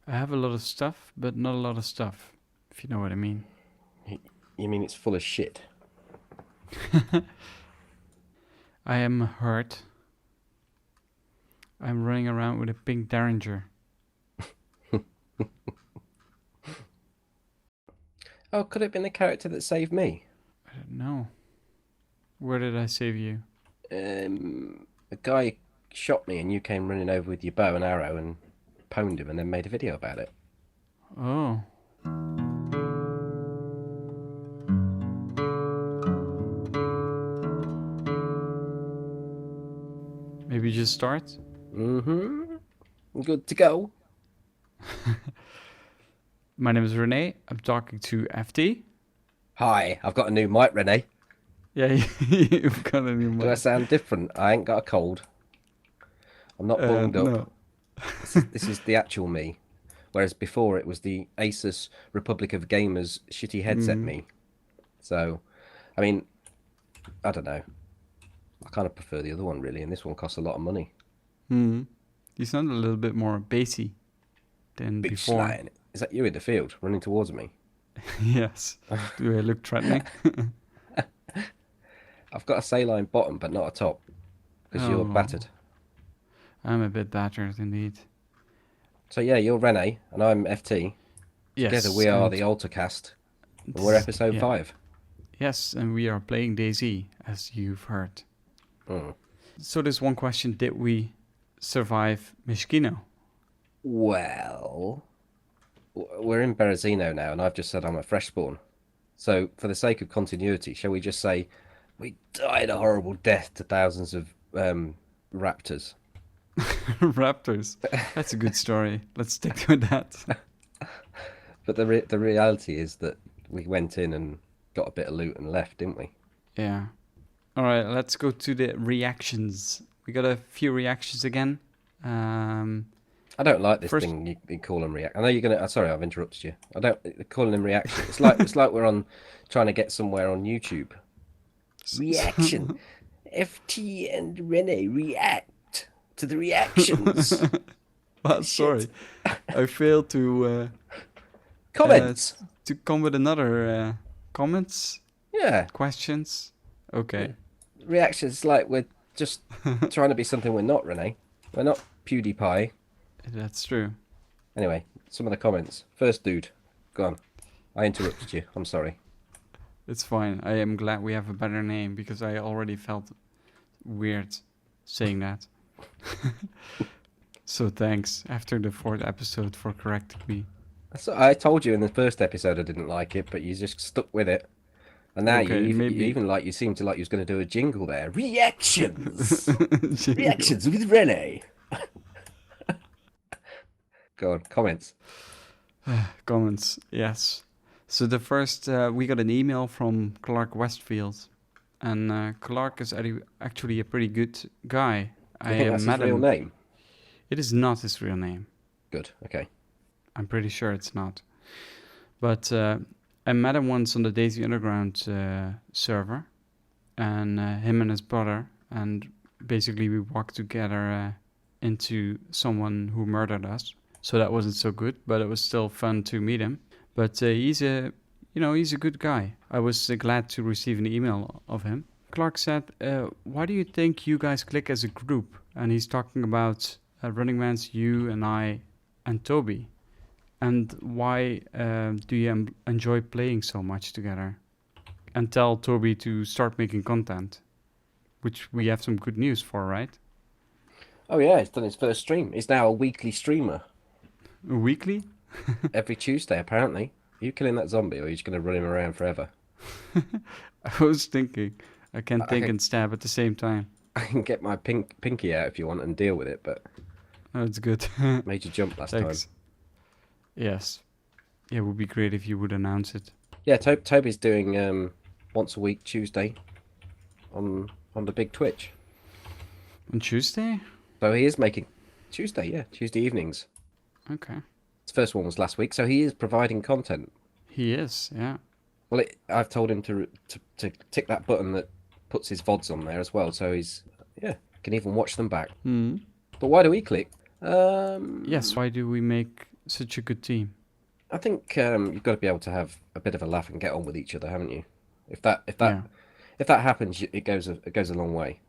I have a lot of stuff, but not a lot of stuff, if you know what I mean. You mean it's full of shit? I am hurt. I'm running around with a pink Derringer. Oh, could it have been the character that saved me? I don't know. Where did I save you? A guy shot me and you came running over with your bow and arrow and pwned him and then made a video about it. Oh. Maybe just start? Mm-hmm. Good to go. My name is René. I'm talking to FT. Hi, I've got a new mic, René. Yeah, you've got a new Do I mic. sound different? I ain't got a cold. I'm not bunged up. No. This is the actual me. Whereas before it was the Asus Republic of Gamers shitty headset Mm. me. So, I mean, I don't know. I kind of prefer the other one really, and this one costs a lot of money. Mm. You sound a little bit more bassy than Big before. sly. Is that you in the field running towards me? Yes. Do I look threatening? I've got a saline bottom, but not a top, because you're Oh, battered. I'm a bit battered indeed. So yeah, you're Rene, and I'm FT. Together Yes, we are and the Altarcast, and we're this, episode yeah, 5. yes, and we are playing DayZ, as you've heard. Hmm. So there's one question: did we survive Mishkino? Well, we're in Berezino now, and I've just said I'm a fresh spawn. So, for the sake of continuity, shall we just say we died a horrible death to thousands of raptors? Raptors. That's a good story. Let's stick to that. But the reality is that we went in and got a bit of loot and left, didn't we? Yeah. All right, let's go to the reactions. We got a few reactions again. I don't like this First, thing you call them react. I know you're gonna. Sorry, I've interrupted you. I don't calling them reaction. It's like we're on trying to get somewhere on YouTube. Reaction. FT and Rene react to the reactions. well, Shit. sorry, I failed uh, Comments. to come with another comments, Yeah. questions. Okay, Reactions like we're just trying to be something we're not, Rene. We're not PewDiePie. that's true. Anyway, some of the comments. First dude. Go on. I interrupted you. I'm sorry. It's fine. I am glad we have a better name because I already felt weird saying that. So thanks after the 4th episode for correcting me. I told you in the first episode I didn't like it, but you just stuck with it. And now Okay, you maybe even you seem to like you was going to do a jingle there. Reactions. jingle. Reactions with Rene. Go on, comments. Comments, yes. So the first, we got an email from Clark Westfield, and Clark is actually a pretty good guy. Do you think that's his met real him. name? It is not his real name. Good. Okay. I'm pretty sure it's not. But I met him once on the DayZ Underground server, and him and his brother, and basically we walked together into someone who murdered us. So that wasn't so good, but it was still fun to meet him. But he's a good guy. I was glad to receive an email of him. Clark said, "Why do you think you guys click as a group?" And he's talking about Running Man's, you and I, and Toby. And why do you enjoy playing so much together? And tell Toby to start making content, which we have some good news for, right? Oh yeah, he's done his first stream. He's now a weekly streamer Weekly? every Tuesday apparently. Are you killing that zombie, or are you just going to run him around forever? I was thinking, I can I think can and stab at the same time. I can get my pinky out if you want and deal with it, but Oh, it's good. made you jump last time. Thanks. Yes. Yeah, it would be great if you would announce it. Yeah, Toby's doing once a week Tuesday on the big Twitch. On Tuesday? So he is making Tuesday, yeah, Tuesday evenings. Okay. His first one was last week, so he is providing content. He is, yeah. Well, I've told him to tick that button that puts his VODs on there as well, so he's can even watch them back. Hmm. But why do we click? Yes, why do we make such a good team. I think you've got to be able to have a bit of a laugh and get on with each other, haven't you? If that if that Yeah. if that happens, it goes a long way,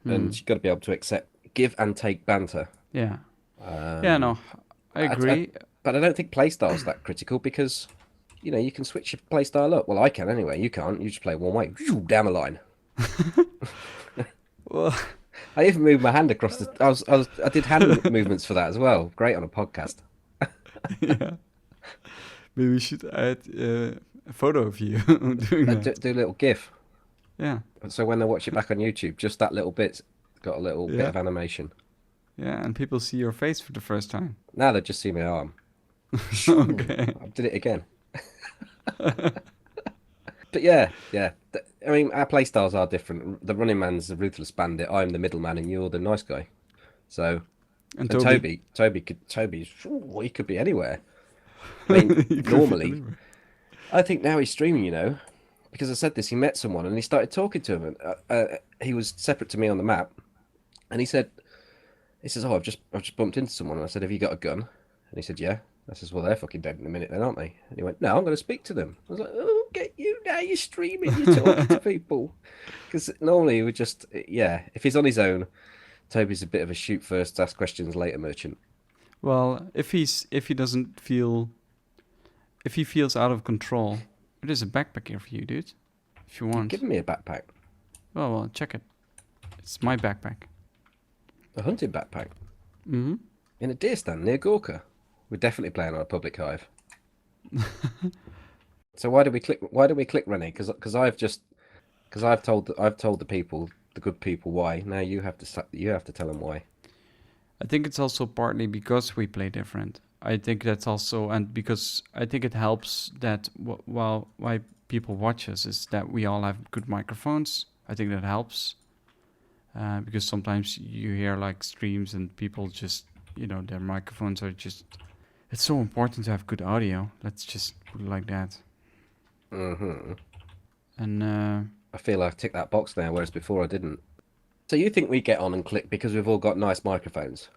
Hmm. and you've got to be able to accept, give and take banter. Yeah. Yeah. Um, No, I I, agree. but I don't think playstyle's that critical because you can switch your playstyle up. Well, I can anyway. You can't. You just play one way down the line. Well, I even moved my hand across the. I did hand movements for that as well. Great on a podcast. yeah. Maybe we should add a photo of you doing that. Do a little GIF. Yeah. So when they watch it back on YouTube, just that little bit's got a little bit Yeah. of animation. Yeah. And people see your face for the first time. Now they just see my arm. Okay. I did it again. But yeah. I mean, our playstyles are different. The running man's the ruthless bandit. I'm the middleman, and you're the nice guy. So, And and Toby. he could be anywhere. I mean, You could be normally, anywhere. I think now he's streaming. Because I said this, he met someone and he started talking to him, and he was separate to me on the map, and he says, "Oh, I've just bumped into someone," and I said, "Have you got a gun?" And he said, "Yeah." I says, "Well, they're fucking dead in a minute, then, aren't they?" And he went, "No, I'm going to speak to them." I was like, "Oh, get you now! You're streaming. You're talking to people." Because normally he would just, yeah. If he's on his own, Toby's a bit of a shoot first, ask questions later merchant. Well, if he doesn't feel if he feels out of control, there's a backpack here for you, dude. If you You've want. given me a backpack, Well, check it. It's my backpack. a hunting backpack, Mm-hmm. in a deer stand near Gorka. We're definitely playing on a public hive. So why do we click? Why do we click René? Because I've told the people, the good people, why. Now you have to tell them why. I think it's also partly because we play different. I think that's also, and because I think it helps that while why people watch us is that we all have good microphones. I think that helps because sometimes you hear like streams and people just, their microphones are just. It's so important to have good audio. Let's just put it like that. Hmm. And I feel I've ticked that box now, whereas before I didn't. So you think we get on and click because we've all got nice microphones?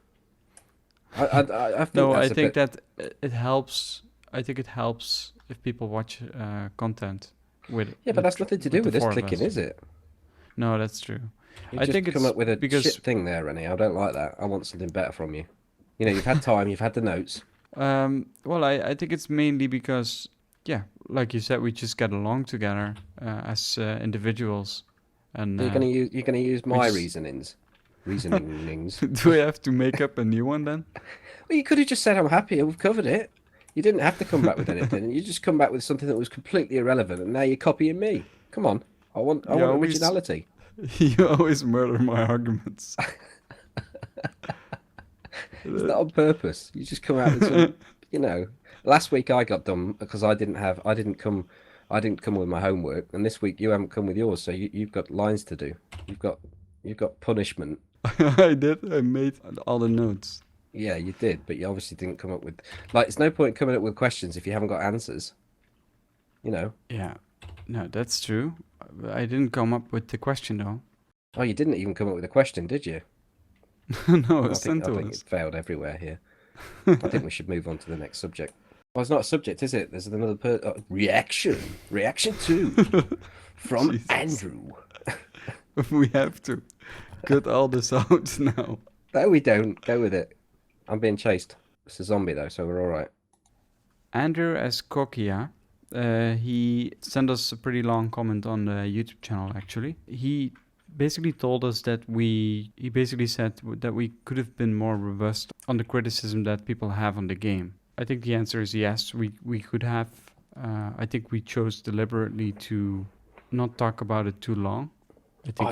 I think no, that's I a think bit. that it helps. I think it helps if people watch content with Yeah, but that's nothing to do the with this four of clicking, us. is it? No, that's true. You I just think come it's up with a because shit thing there, René. I don't like that. I want something better from you. You've had time, you've had the notes. well, I think it's mainly because yeah, like you said, we just get along together as individuals, and So you're gonna use we my just reasonings. do we have to make up a new one then? Well, you could have just said I'm happy. We've covered it. You didn't have to come back with anything. You just come back with something that was completely irrelevant, and now you're copying me. Come on, I You want always originality. you always murder my arguments. It's not on purpose. You just come out with some. Last week I got done because I didn't come with my homework, and this week you haven't come with yours, so you've got lines to do. You've got punishment. I did. I made all the notes. Yeah, you did, but you obviously didn't come up with like. It's no point coming up with questions if you haven't got answers. You know. Yeah, no, that's true. I didn't come up with the question though. Oh, you didn't even come up with a question, did you? No, I it's sent I to think it us. failed everywhere here. I think we should move on to the next subject. Well, it's not a subject, is it? There's another reaction. Reaction two from Jesus, Andrew. we have to cut all this out now. No, we don't. Go with it. I'm being chased. It's a zombie though, so we're all right. Andrew Escocia, he sent us a pretty long comment on the YouTube channel. Actually, he basically told us that he basically said that we could have been more robust on the criticism that people have on the game. I think the answer is yes. We could have. I think we chose deliberately to not talk about it too long. I think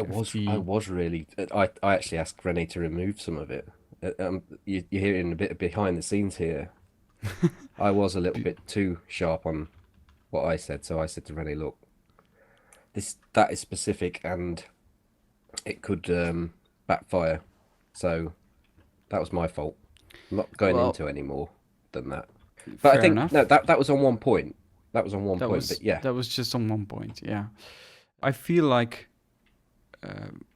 I was really. I actually asked René to remove some of it. You're hearing a bit of behind the scenes here. I was a little bit too sharp on what I said, so I said to René, "Look, that is specific, and it could backfire." So that was my fault. I'm not going well, into any more than that. But fair I think enough. no, that was on one point. That was on one That point. was But yeah, that was just on one point. Yeah, I feel like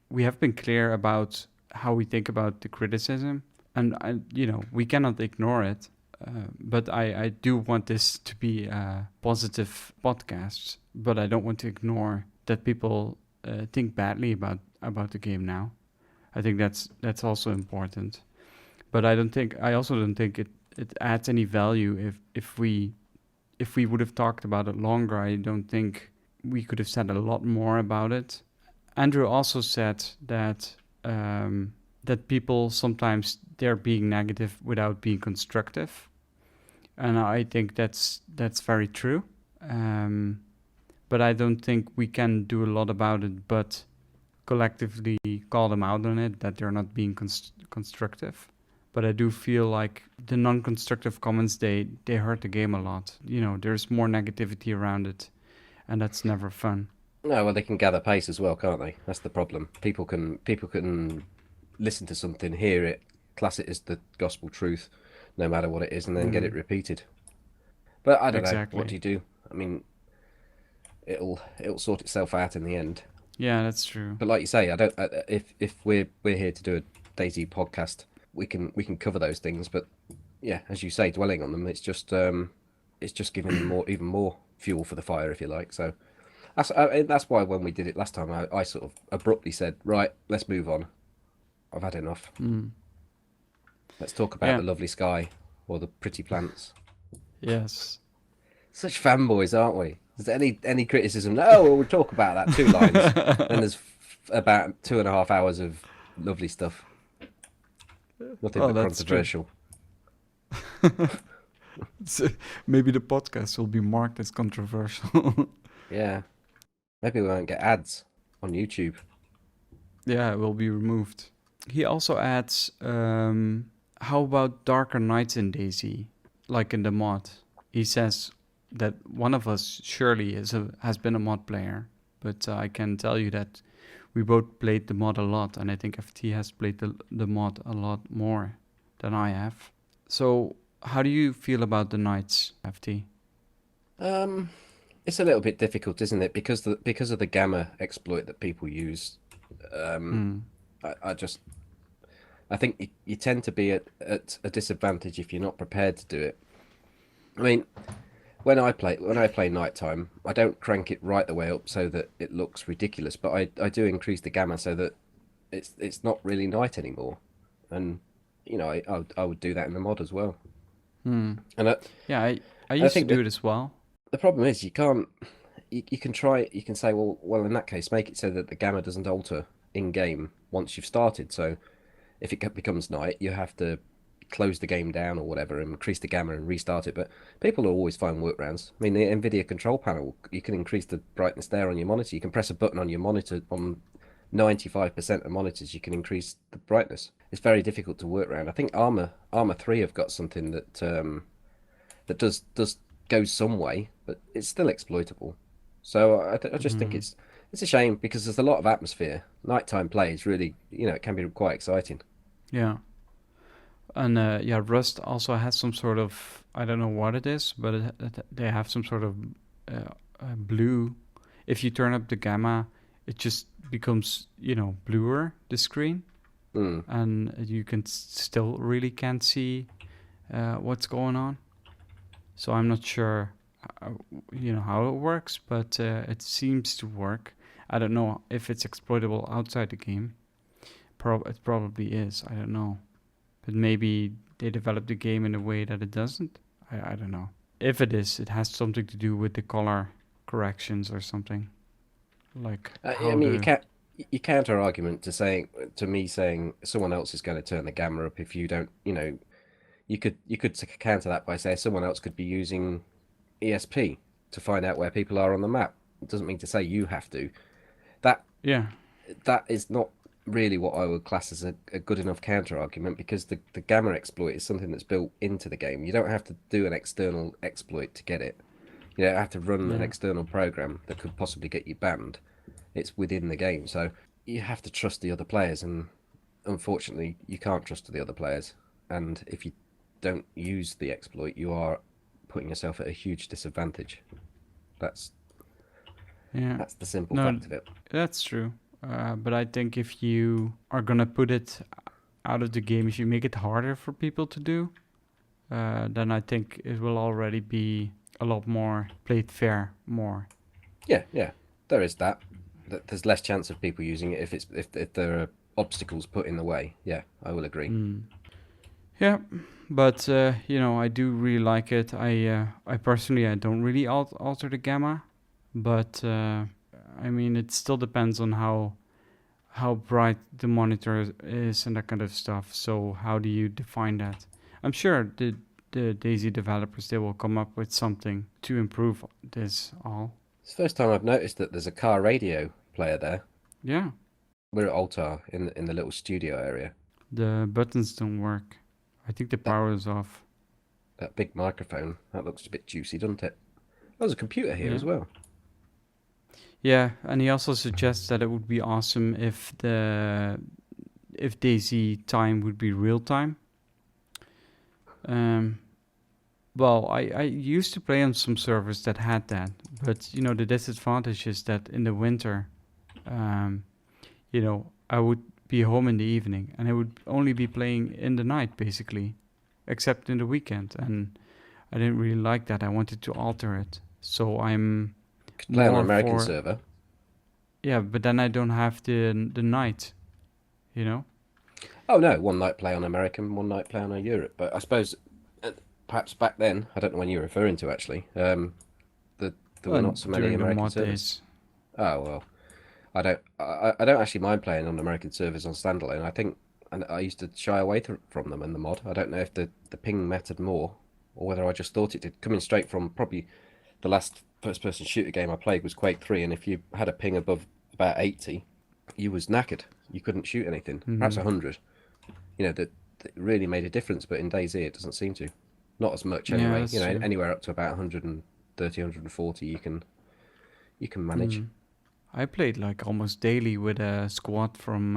we have been clear about how we think about the criticism, and we cannot ignore it. But I do want this to be a positive podcast, but I don't want to ignore that people think badly about the game now. I think that's also important. But I also don't think it adds any value if we would have talked about it longer. I don't think we could have said a lot more about it. Andrew also said that that people sometimes they're being negative without being constructive, and I think that's very true. But I don't think we can do a lot about it, but collectively call them out on it that they're not being constructive. But I do feel like the non-constructive comments they hurt the game a lot. You know, there's more negativity around it, and that's never fun. No, well, they can gather pace as well, can't they? That's the problem. People can listen to something, hear it, class it as the gospel truth, no matter what it is, and then get it repeated. But I don't know. What do you do? I mean, it'll sort itself out in the end. Yeah, that's true. But like you say, I don't. If we're here to do a DayZ podcast, we can cover those things. But yeah, as you say, dwelling on them, it's just giving them even more fuel for the fire, if you like. So that's why when we did it last time, I sort of abruptly said, right, let's move on. I've had enough. Let's talk about the lovely sky or the pretty plants. Yes. Such fanboys, aren't we? Is there any criticism? No, we'll talk about that. 2 lines. Then there's about 2.5 hours of lovely stuff. Nothing but controversial. Maybe the podcast will be marked as controversial. Yeah. Maybe we won't get ads on YouTube. Yeah, it will be removed. He also adds, how about darker nights in DayZ, like in the mod? He says that one of us surely has been a mod player, but I can tell you that we both played the mod a lot, and I think FT has played the mod a lot more than I have. So how do you feel about the nights, FT? It's a little bit difficult, isn't it? Because of the gamma exploit that people use. I think you tend to be at a disadvantage if you're not prepared to do it. I mean, when I play nighttime, I don't crank it right the way up so that it looks ridiculous, but I do increase the gamma so that it's not really night anymore. And you know, I would do that in the mod as well. And I used to do it as well. The problem is you can't. You can try. You can say, well, in that case, make it so that the gamma doesn't alter in game once you've started. So if it becomes night, you have to close the game down or whatever and increase the gamma and restart it. But people will always find workarounds. I mean, the NVIDIA control panel, you can increase the brightness there on your monitor. You can press a button on your monitor. On 95% of monitors, you can increase the brightness. It's very difficult to work around. I think Armor 3 have got something that that does goes some way, but it's still exploitable. So I just think it's a shame because there's a lot of atmosphere. Nighttime play is really, it can be quite exciting. Yeah. And Rust also has some sort of, I don't know what it is, but they have some sort of blue. If you turn up the gamma, it just becomes, bluer, the screen. And you can still really can't see what's going on. So I'm not sure, how it works, but it seems to work. I don't know if it's exploitable outside the game. It probably is. I don't know. But maybe they developed the game in a way that it doesn't. I don't know. If it is, it has something to do with the color corrections or something. Like you counter argument to me saying someone else is going to turn the gamma up if you don't. You could counter that by saying someone else could be using ESP to find out where people are on the map. It doesn't mean to say you have to. That is not really what I would class as a good enough counter argument, because the gamma exploit is something that's built into the game. You don't have to do an external exploit to get it. You don't have to run an external program that could possibly get you banned. It's within the game, so you have to trust the other players, and unfortunately you can't trust the other players. And if you don't use the exploit, you are putting yourself at a huge disadvantage. That's the simple fact of it. That's true. But I think if you are gonna put it out of the game, if you make it harder for people to do, then I think it will already be a lot more played fair more. Yeah, yeah, there is that. There's less chance of people using it if there are obstacles put in the way. Yeah, I will agree. Yeah, but I do really like it. I personally I don't really alter the gamma, but I mean it still depends on how bright the monitor is and that kind of stuff. So how do you define that? I'm sure the DayZ developers they will come up with something to improve this all. It's the first time I've noticed that there's a car radio player there. Yeah, We're at Altar in the little studio area. the buttons don't work. I think the That power is off. that big microphone, that looks a bit juicy, doesn't it? There's a computer here Yeah. as well. Yeah, and he also suggests that it would be awesome if DayZ time would be real time. Um, well, I used to play on some servers that had that, but the disadvantage is that in the winter, um, I would be home in the evening and I would only be playing in the night basically, except in the weekend, and I didn't really like that. I wanted to alter it, so I'm Could play on an more American for server. yeah, but then I don't have the night, you know. Oh no, one night play on American, one night play on a Europe. But I suppose uh, perhaps back then, I don't know when you're referring to actually. The, there were not so many During the American mod servers. days. Oh well, I don't actually mind playing on American servers on standalone. I think, and I used to shy away from them in the mod. I don't know if the ping mattered more, or whether I just thought it did. Coming straight from probably the last first-person shooter game I played was Quake 3, and if you had a ping above about 80, you was knackered. You couldn't shoot anything. Perhaps Hmm. 100. That really made a difference, but in DayZ it doesn't seem to. Not as much Yeah, anyway. that's true. Anywhere up to about 130, 140, you can manage. I played like almost daily with a squad from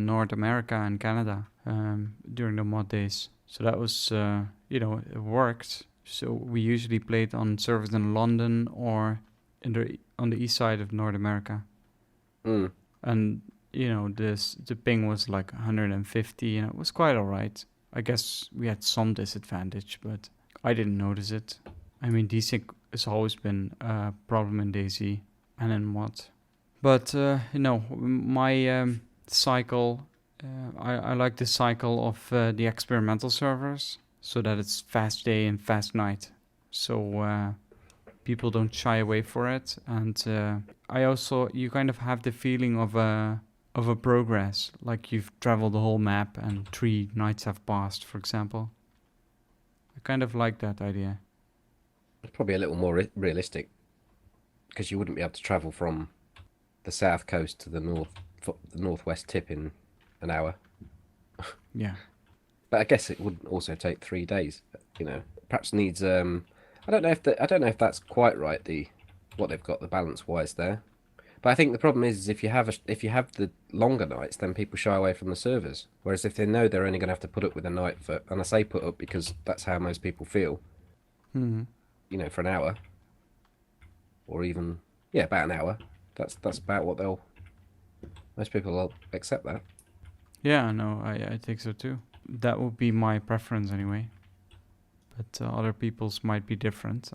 North America and Canada during the mod days. So that was it worked. So we usually played on servers in London or on the east side of North America, Mm. and the ping was like 150, and it was quite alright. I guess we had some disadvantage, but I didn't notice it. I mean, desync has always been a problem in DayZ and in mod. But my cycle, I like the cycle of the experimental servers, so that it's fast day and fast night. So people don't shy away for it, and I also you kind of have the feeling of a progress, like you've traveled the whole map and 3 nights have passed, for example. I kind of like that idea. It's probably a little more realistic because you wouldn't be able to travel from the south coast to the northwest tip in an hour. Yeah. But I guess it would also take 3 days. Perhaps needs. I don't know if that's quite right. What they've got the balance wise there. But I think the problem is if you have the longer nights, then people shy away from the servers. Whereas if they know they're only going to have to put up with a night for, and I say put up because that's how most people feel, Hmm. for an hour, or even about an hour. That's about what most people will accept that. Yeah, no, I think so too. That would be my preference anyway. But other people's might be different.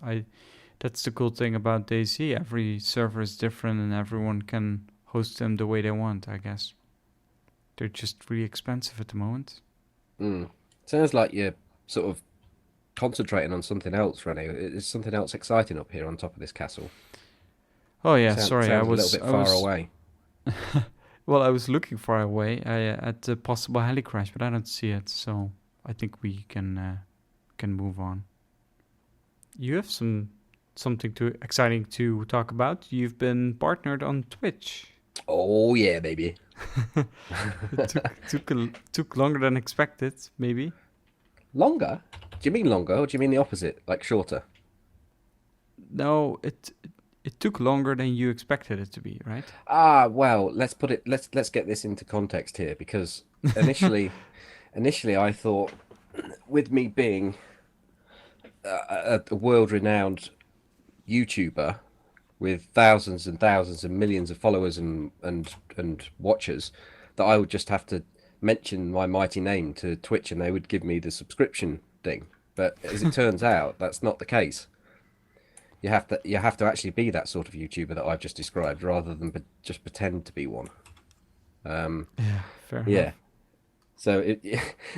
That's the cool thing about DayZ. Every server is different, and everyone can host them the way they want. I guess they're just really expensive at the moment. Mm. Sounds like you're sort of concentrating on something else, René. Is something else exciting up here on top of this castle? Oh yeah, sorry. Sounds a little bit far away. Well, I was looking far away at a possible heli crash, but I don't see it. So I think we can move on. You have something exciting to talk about. You've been partnered on Twitch. Oh yeah, baby. It took longer than expected, maybe. Longer? Do you mean longer, or do you mean the opposite, like shorter? No, it took longer than you expected it to be, right? Ah, well, let's get this into context here because initially I thought with me being a world-renowned YouTuber with thousands and thousands and millions of followers and watchers that I would just have to mention my mighty name to Twitch and they would give me the subscription thing. But as it turns out, that's not the case. You have to actually be that sort of YouTuber that I've just described, rather than just pretend to be one. Yeah, fair Yeah. enough. So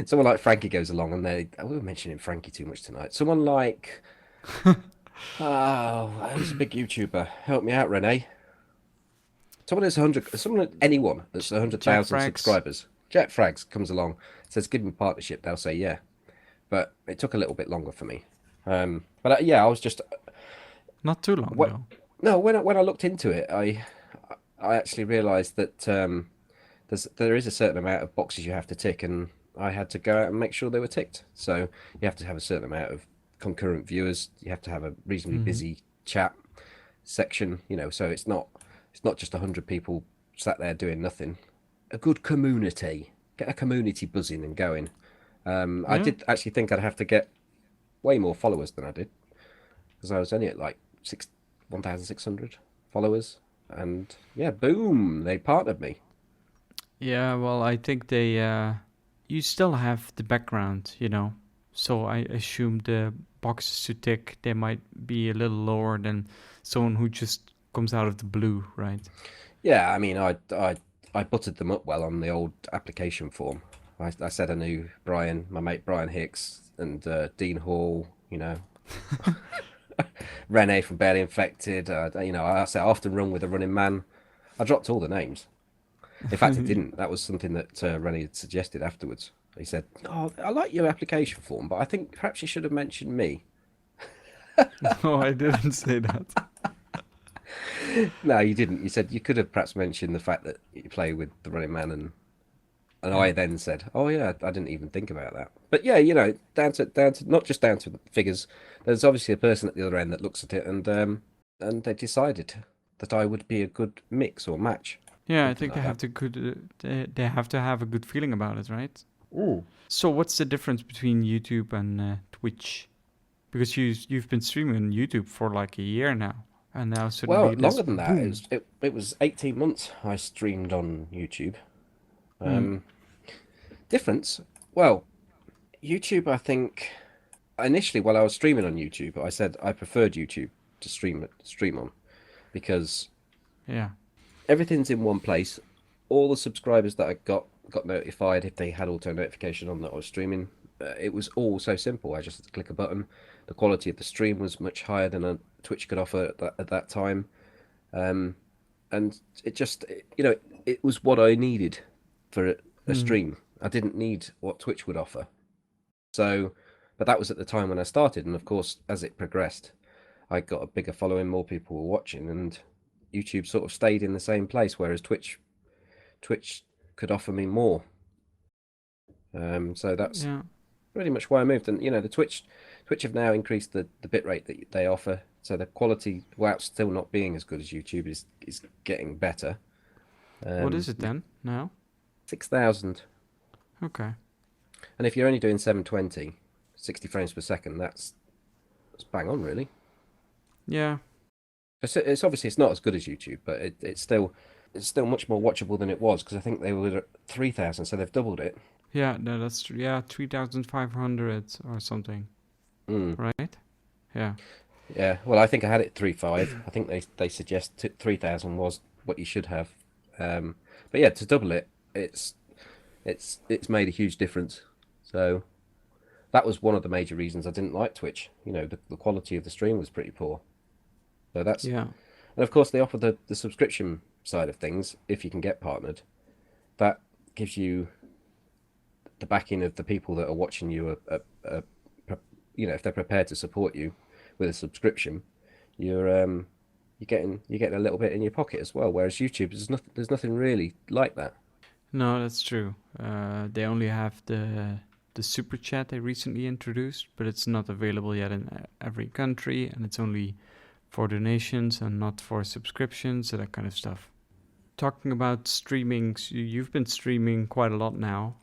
someone like Frankie goes along, and we were mentioning Frankie too much tonight. Someone like who's a big YouTuber? Help me out, René. Anyone that's Jack 100,000 Frags. subscribers. Jack Frags comes along, says give me partnership. They'll say yeah, but it took a little bit longer for me. But yeah, I was just Not too long what. though. No, when I looked into it, I actually realised that there is a certain amount of boxes you have to tick, and I had to go out and make sure they were ticked. So you have to have a certain amount of concurrent viewers. You have to have a reasonably Hmm. busy chat section. So it's not just 100 people sat there doing nothing. A good community. Get a community buzzing and going. I Yeah. did actually think I'd have to get way more followers than I did, because I was only at like 1,600 followers, and yeah, boom, they partnered me. Yeah, well, I think you still have the background, So I assume the boxes to tick, they might be a little lower than someone who just comes out of the blue, right? Yeah, I mean, I buttered them up well on the old application form. I said I knew Brian, my mate Brian Hicks, and Dean Hall, René from Barely Infected. I said I often run with a running man. I dropped all the names. In fact, I didn't. That was something that René had suggested afterwards. He said, "Oh, I like your application form, but I think perhaps you should have mentioned me." No, I didn't say that. No, you didn't. You said you could have perhaps mentioned the fact that you play with the running man, and Yeah. I then said, "Oh yeah, I didn't even think about that." But yeah, down to not just down to the figures. There's obviously a person at the other end that looks at it, and they decided that I would be a good mix or match, Yeah, I something think they like that. have to good they have to have a good feeling about it, right? Mm. So what's the difference between YouTube and Twitch? Because you've been streaming on YouTube for like a year now, and now Well, suddenly this longer than that. It boom. was it, it was 18 months I streamed on YouTube. Hmm. Um, Difference. Well, YouTube, I think initially while I was streaming on YouTube, I said I preferred YouTube to stream on, because Yeah. everything's in one place. All the subscribers that I got notified if they had auto notification on that I was streaming. It was all so simple. I just had to click a button. The quality of the stream was much higher than a Twitch could offer at that time. Um, and it was what I needed for a Hmm. stream. I didn't need what Twitch would offer. So, but that was at the time when I started, and of course, as it progressed, I got a bigger following, more people were watching, and YouTube sort of stayed in the same place, whereas Twitch could offer me more. So that's Yeah. pretty much why I moved. And the Twitch have now increased the bit rate that they offer, so the quality, while still not being as good as YouTube, is getting better. What is it then now? 6,000, Okay. and if you're only doing 720, 60 frames per second, that's bang on, really. Yeah. It's obviously it's not as good as YouTube, but it's still much more watchable than it was, because I think they were at 3,000, so they've doubled it. Yeah. No, that's true. Yeah, 3,500 or something, Mm. right? Yeah. Yeah, well, I think I had it 3.5. I think they suggest 3,000 was what you should have. Um, but yeah, to double it, it's made a huge difference. So that was one of the major reasons I didn't like Twitch. The quality of the stream was pretty poor. So Yeah. and of course they offer the subscription side of things if you can get partnered. That gives you the backing of the people that are watching you. If they're prepared to support you with a subscription, you're you're getting a little bit in your pocket as well. Whereas YouTube, there's nothing really like that. No, that's true. They only have the super chat they recently introduced, but it's not available yet in every country, and it's only for donations and not for subscriptions and that kind of stuff. Talking about streaming, so you've been streaming quite a lot now.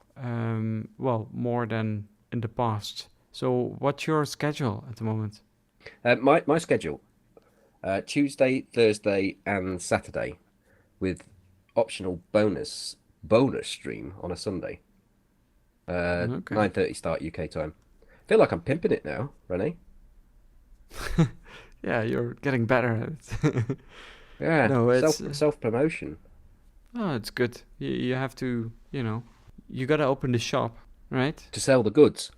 Well, more than in the past. So, what's your schedule at the moment? My schedule: Tuesday, Thursday, and Saturday, with optional bonus stream on a Sunday. Okay. 9:30 start UK time. Feel like I'm pimping it now, René. Yeah, you're getting better at it. Yeah, No, self promotion. oh, it's good. You have to, you gotta open the shop, right? To sell the goods.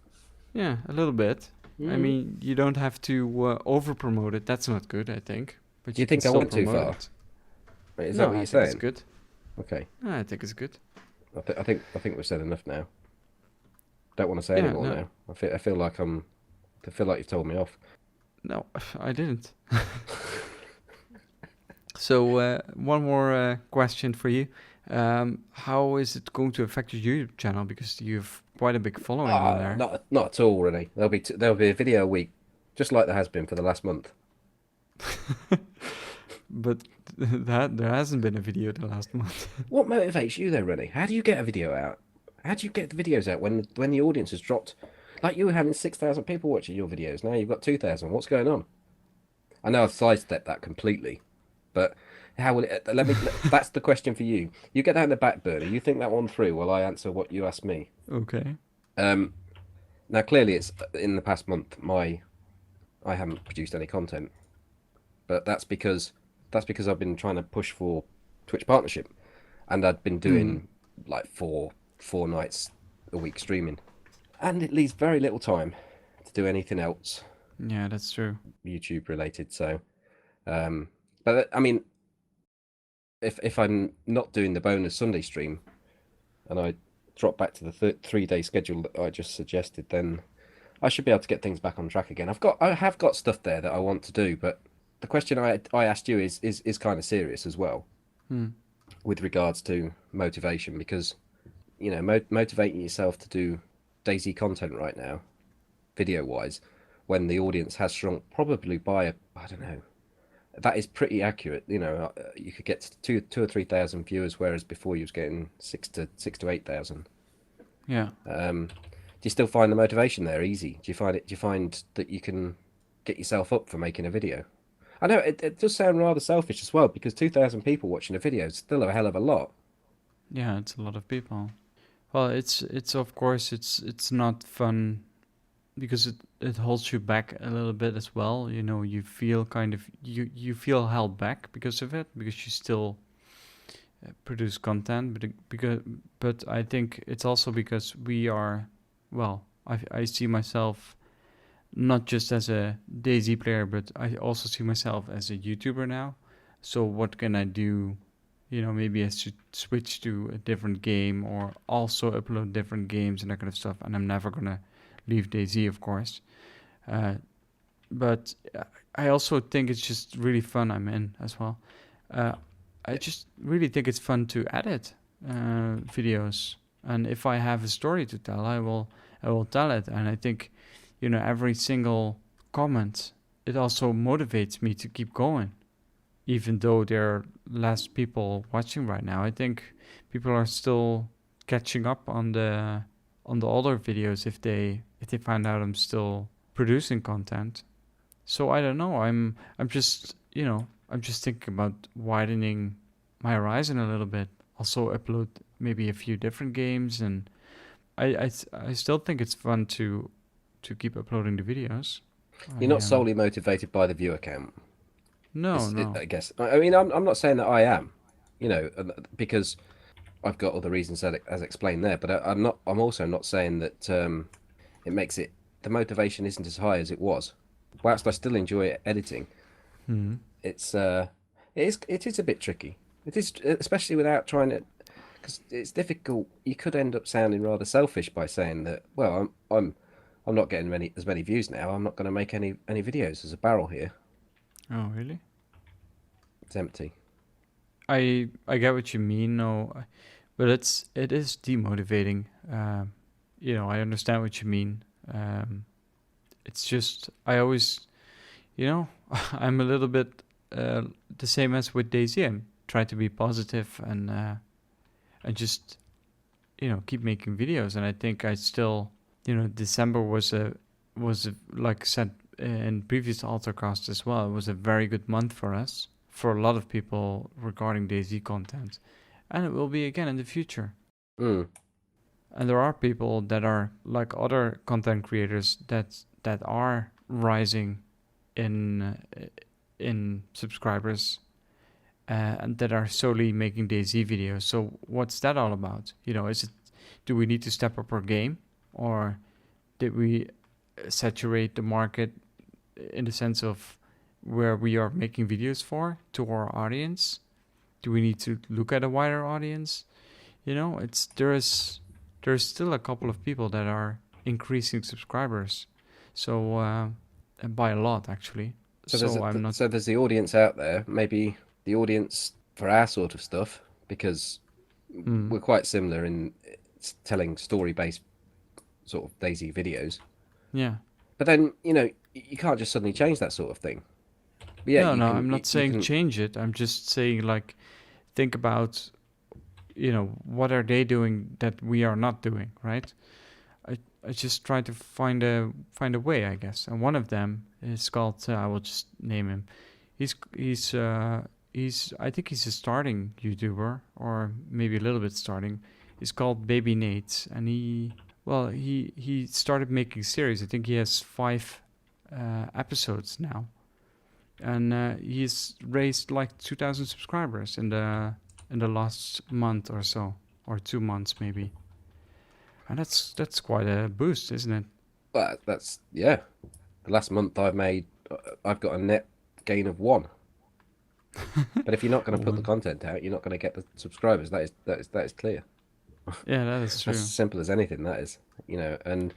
Yeah, a little bit. I Mm. mean, you don't have to over promote it. That's not good, I think. But Do you you can think I still went too promote far? it. Is that No, what I you're think it's saying? good. Okay. No, I think it's good. I think we've said enough now. Don't want to say any Yeah, more no, now. I feel like you've told me off. no, I didn't. So, one more question for you. How is it going to affect your YouTube channel? Because you've quite a big following on there. Not at all, really. There'll be a video a week, just like there has been for the last month. But that there hasn't been a video the last month. What motivates you though, Rennie? How do you get a video out? How do you get the videos out when the audience has dropped? Like you were having 6,000 people watching your videos, now you've got 2,000. What's going on? I know I've sidestepped that completely, but how will it? That's the question for you. You get that in the back burner. You think that one through while I answer what you asked me. Okay. Um, Now clearly it's in the past month I haven't produced any content, but that's because I've been trying to push for Twitch partnership, and I'd been Hmm. doing like four nights a week streaming, and it leaves very little time to do anything else Yeah, that's true. YouTube related. So, um, but I mean, if I'm not doing the bonus Sunday stream and I drop back to the 3-day schedule that I just suggested, then I should be able to get things back on track again. I have got stuff there that I want to do, but the question I asked you is kind of serious as well Hmm. with regards to motivation, because motivating yourself to do DayZ content right now, video wise, when the audience has shrunk probably by I don't know, that is pretty accurate. You could get to two or 3,000 viewers, whereas before you was getting six to 8,000. Yeah. Do you still find the motivation there easy? Do you find that you can get yourself up for making a video? I know it does sound rather selfish as well, because 2,000 people watching a video is still a hell of a lot. Yeah, it's a lot of people. Well, it's of course it's not fun because it holds you back a little bit as well. You feel kind of you feel held back because of it because you still produce content, but I think it's also because we are well. I see myself not just as a DayZ player, but I also see myself as a YouTuber now. So what can I do? Maybe I should switch to a different game or also upload different games and that kind of stuff. And I'm never gonna leave DayZ, of course. But I also think it's just really fun. I'm in as well. Uh, I just really think it's fun to edit videos, and if I have a story to tell, I will tell it. And I think, every single comment, it also motivates me to keep going, even though there are less people watching right now. I think people are still catching up on the older videos if they find out I'm still producing content. So I don't know. I'm just thinking about widening my horizon a little bit. Also upload maybe a few different games, and I still think it's fun to keep uploading the videos. You're I not solely motivated by the viewer count. No, no. I guess. I mean, I'm not saying that I am, because I've got other reasons as explained there. But I'm not. I'm also not saying that it makes it the motivation isn't as high as it was. Whilst I still enjoy editing, Hmm. it's it is a bit tricky. It is, especially without trying to, because it's difficult. You could end up sounding rather selfish by saying that. Well, I'm not getting as many views now. I'm not going to make any videos. There's a barrel here. Oh, really? It's empty. I get what you mean. No, but it is demotivating. I understand what you mean. It's just I always, I'm a little bit the same as with DayZ. I'm trying to be positive and just keep making videos. And I think I still, December was like I said in previous Altarcast as well. It was a very good month for us, for a lot of people regarding DayZ content, and it will be again in the future. Mm. And there are people that are like other content creators that are rising in subscribers, and that are solely making DayZ videos. So what's that all about? Do we need to step up our game, or did we saturate the market in the sense of where we are making videos to our audience? Do we need to look at a wider audience? There's still a couple of people that are increasing subscribers, so by a lot actually. So there's the audience out there, maybe the audience for our sort of stuff, because we're quite similar in telling story-based sort of DayZ videos. Yeah. But then, you can't just suddenly change that sort of thing. But yeah, No, I'm not saying change it. I'm just saying, like, think about, what are they doing that we are not doing, right? I just try to find a way, I guess. And one of them is called, I will just name him. He's I think he's a starting YouTuber, or maybe a little bit starting. He's called Baby Nate, and he started making series. I think he has 5 episodes now, and he's raised like 2,000 subscribers in the last month or so, or 2 months maybe. And that's quite a boost, isn't it? Well, yeah. The last month I've got a net gain of 1. But if you're not going to put the content out, you're not going to get the subscribers. That is clear. Yeah, that is true. That's as simple as anything. That is, and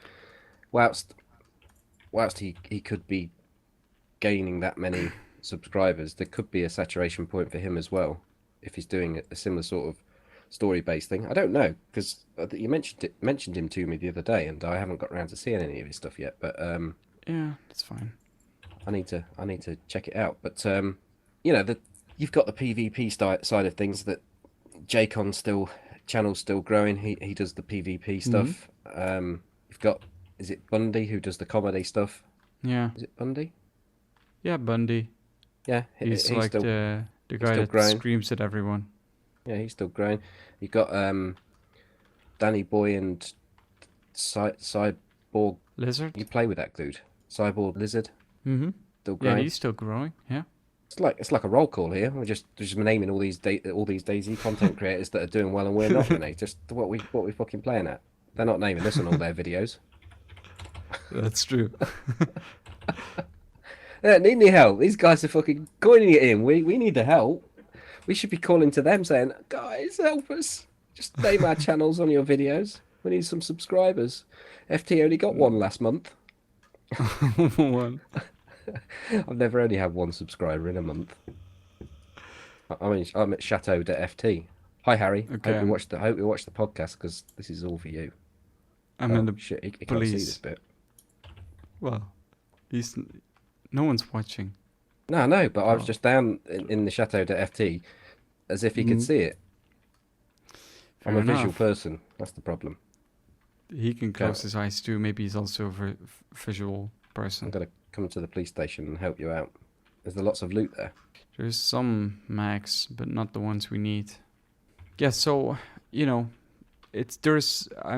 whilst he could be gaining that many subscribers, there could be a saturation point for him as well if he's doing a similar sort of story-based thing. I don't know, because you mentioned him to me the other day, and I haven't got around to seeing any of his stuff yet. But yeah, that's fine. I need to check it out. But you've got the PvP side of things. That Jacon's channel's still growing. He does the PvP stuff. You've got, is it Bundy who does the comedy stuff? Yeah. Is it Bundy? Yeah, Bundy. Yeah, he's like still, the guy that growing. Screams at everyone. Yeah, he's still growing. You've got Danny Boy and Cyborg Lizard. You play with that dude, Cyborg Lizard. Still growing. Yeah, he's still growing. Yeah. It's like a roll call here. We're just naming all these DayZ content creators that are doing well, and we're not, René. Just what we fucking playing at. They're not naming us on all their videos. That's true. They don't need any help. These guys are fucking coining it in. We need the help. We should be calling to them saying, guys, help us. Just name our channels on your videos. We need some subscribers. FT only got 1 last month. 1. I've never only had 1 subscriber in a month. I'm at Chateau de FT. Hi, Harry. Okay. Hope you watch the podcast, because this is all for you. I'm in the shit. He police. Can't see this bit. Well, no one's watching. No, but I was just down in the Chateau de FT, as if he could see it. I'm a visual person. That's the problem. He can close his eyes too. Maybe he's also a visual person. I'm going to come to the police station and help you out. There's lots of loot there. There's some mags, but not the ones we need. Yeah, so, I'm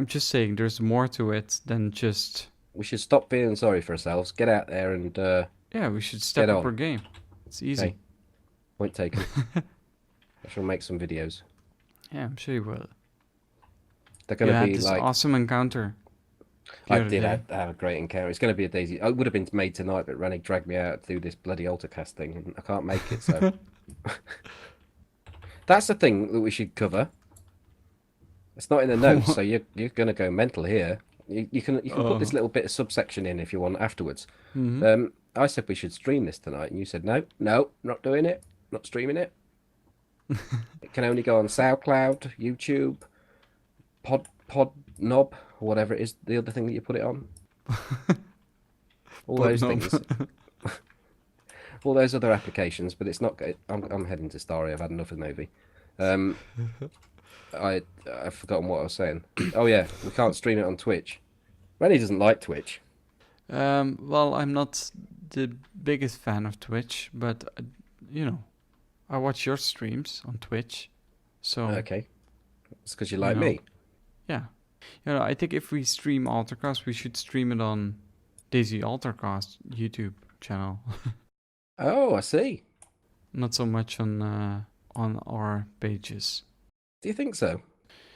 just saying there's more to it than just... We should stop feeling sorry for ourselves. Get out there and... yeah, we should step up our game. It's easy. Okay. Point taken. I shall make some videos. Yeah, I'm sure you will. They're going to be this like... awesome encounter. I did have a great encounter. It's going to be a DayZ. It would have been made tonight, but René dragged me out to do this bloody Altarcast thing, and I can't make it, so... That's the thing that we should cover. It's not in the notes, so you're going to go mental here. You can put this little bit of subsection in if you want afterwards. I said we should stream this tonight, and you said no, not doing it, not streaming it. It can only go on SoundCloud, YouTube, Podnob, or whatever it is, the other thing that you put it on. All those things. All those other applications, but it's not good. I'm heading to Starry. I've had enough of the movie. I've forgotten what I was saying. Oh yeah, we can't stream it on Twitch. René doesn't like Twitch. Well, I'm not the biggest fan of Twitch, but I watch your streams on Twitch. So okay, it's because you like me. Yeah. I think if we stream Altarcast, we should stream it on DayZ Altarcast YouTube channel, Oh, I see. not so much on our pages. Do you think so?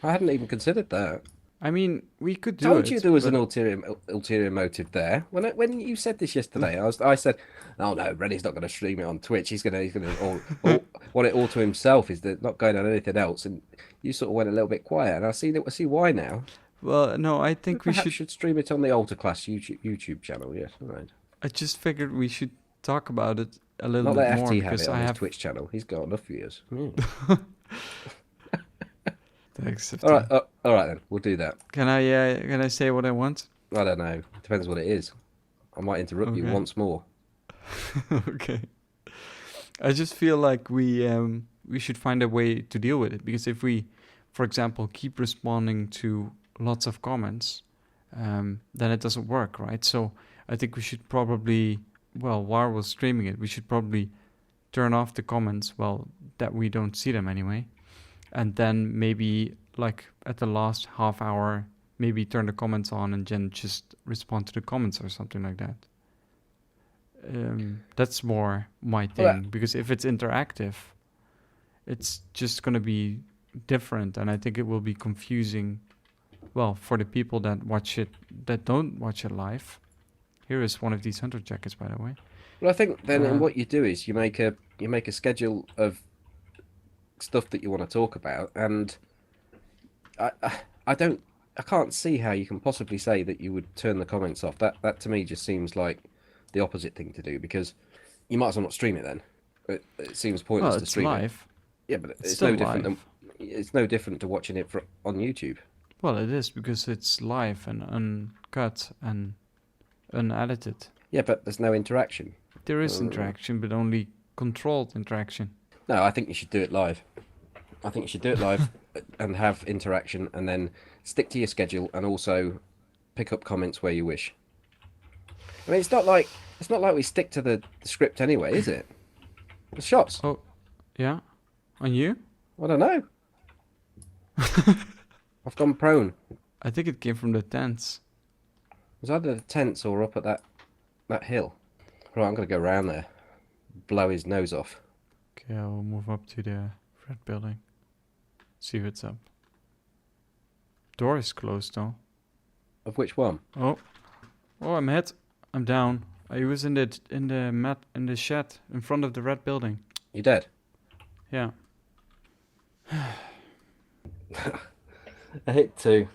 I hadn't even considered that. I mean, we could do Told you it, there was an but ulterior motive there. When you said this yesterday, I said, "Oh no, René's not going to stream it on Twitch. He's gonna all want it all to himself. He's not going on anything else." And you sort of went a little bit quiet, and I see why now. well, no, I think we Perhaps should. should stream it on the Altarclass YouTube channel. Yes, all right. I just figured we should talk about it a little Not bit let more FT have because it on I his have. Twitch channel. He's got enough viewers. Thanks, All right, FT. all right then. We'll do that. Can I say what I want? I don't know. Depends what it is. I might interrupt you Okay. once more. Okay. I just feel like we should find a way to deal with it because if we, for example, keep responding to lots of comments, then it doesn't work, right? So I think we should probably, well, while we're streaming it, we should probably turn off the comments, well, that we don't see them anyway, and then maybe like at the last half hour, maybe turn the comments on and then just respond to the comments or something like that. That's more my thing Well, because if it's interactive, it's just going to be different, and I think it will be confusing. Well, for the people that watch it, that don't watch it live. Here is one of these hunter jackets, by the way. Well, I think then Uh, what you do is you make a schedule of stuff that you want to talk about, and I, I I can't see how you can possibly say that you would turn the comments off. That to me just seems like the opposite thing to do because you might as well not stream it then. It seems pointless well, to it's stream it. live. Yeah, but It's it's still no different than live. it's no different to watching it on YouTube. Well, it is because it's live and uncut and unedited. Yeah, but there's no interaction. There is Uh, interaction, but only controlled interaction. no, I think you should do it live. I think you should do it live and have interaction, and then stick to your schedule, and also pick up comments where you wish. I mean, it's not like we stick to the script anyway, is it? The shots. Oh, yeah? On you? I don't know. I've gone prone. I think it came from the tents. It was either the tents or up at that hill. Right, I'm gonna go around there, blow his nose off. Okay, I'll move up to the red building. See what's up. Door is closed though. Of which one? Oh, I'm hit. I'm down. I was in the shed in front of the red building. You dead? Yeah. I hit two.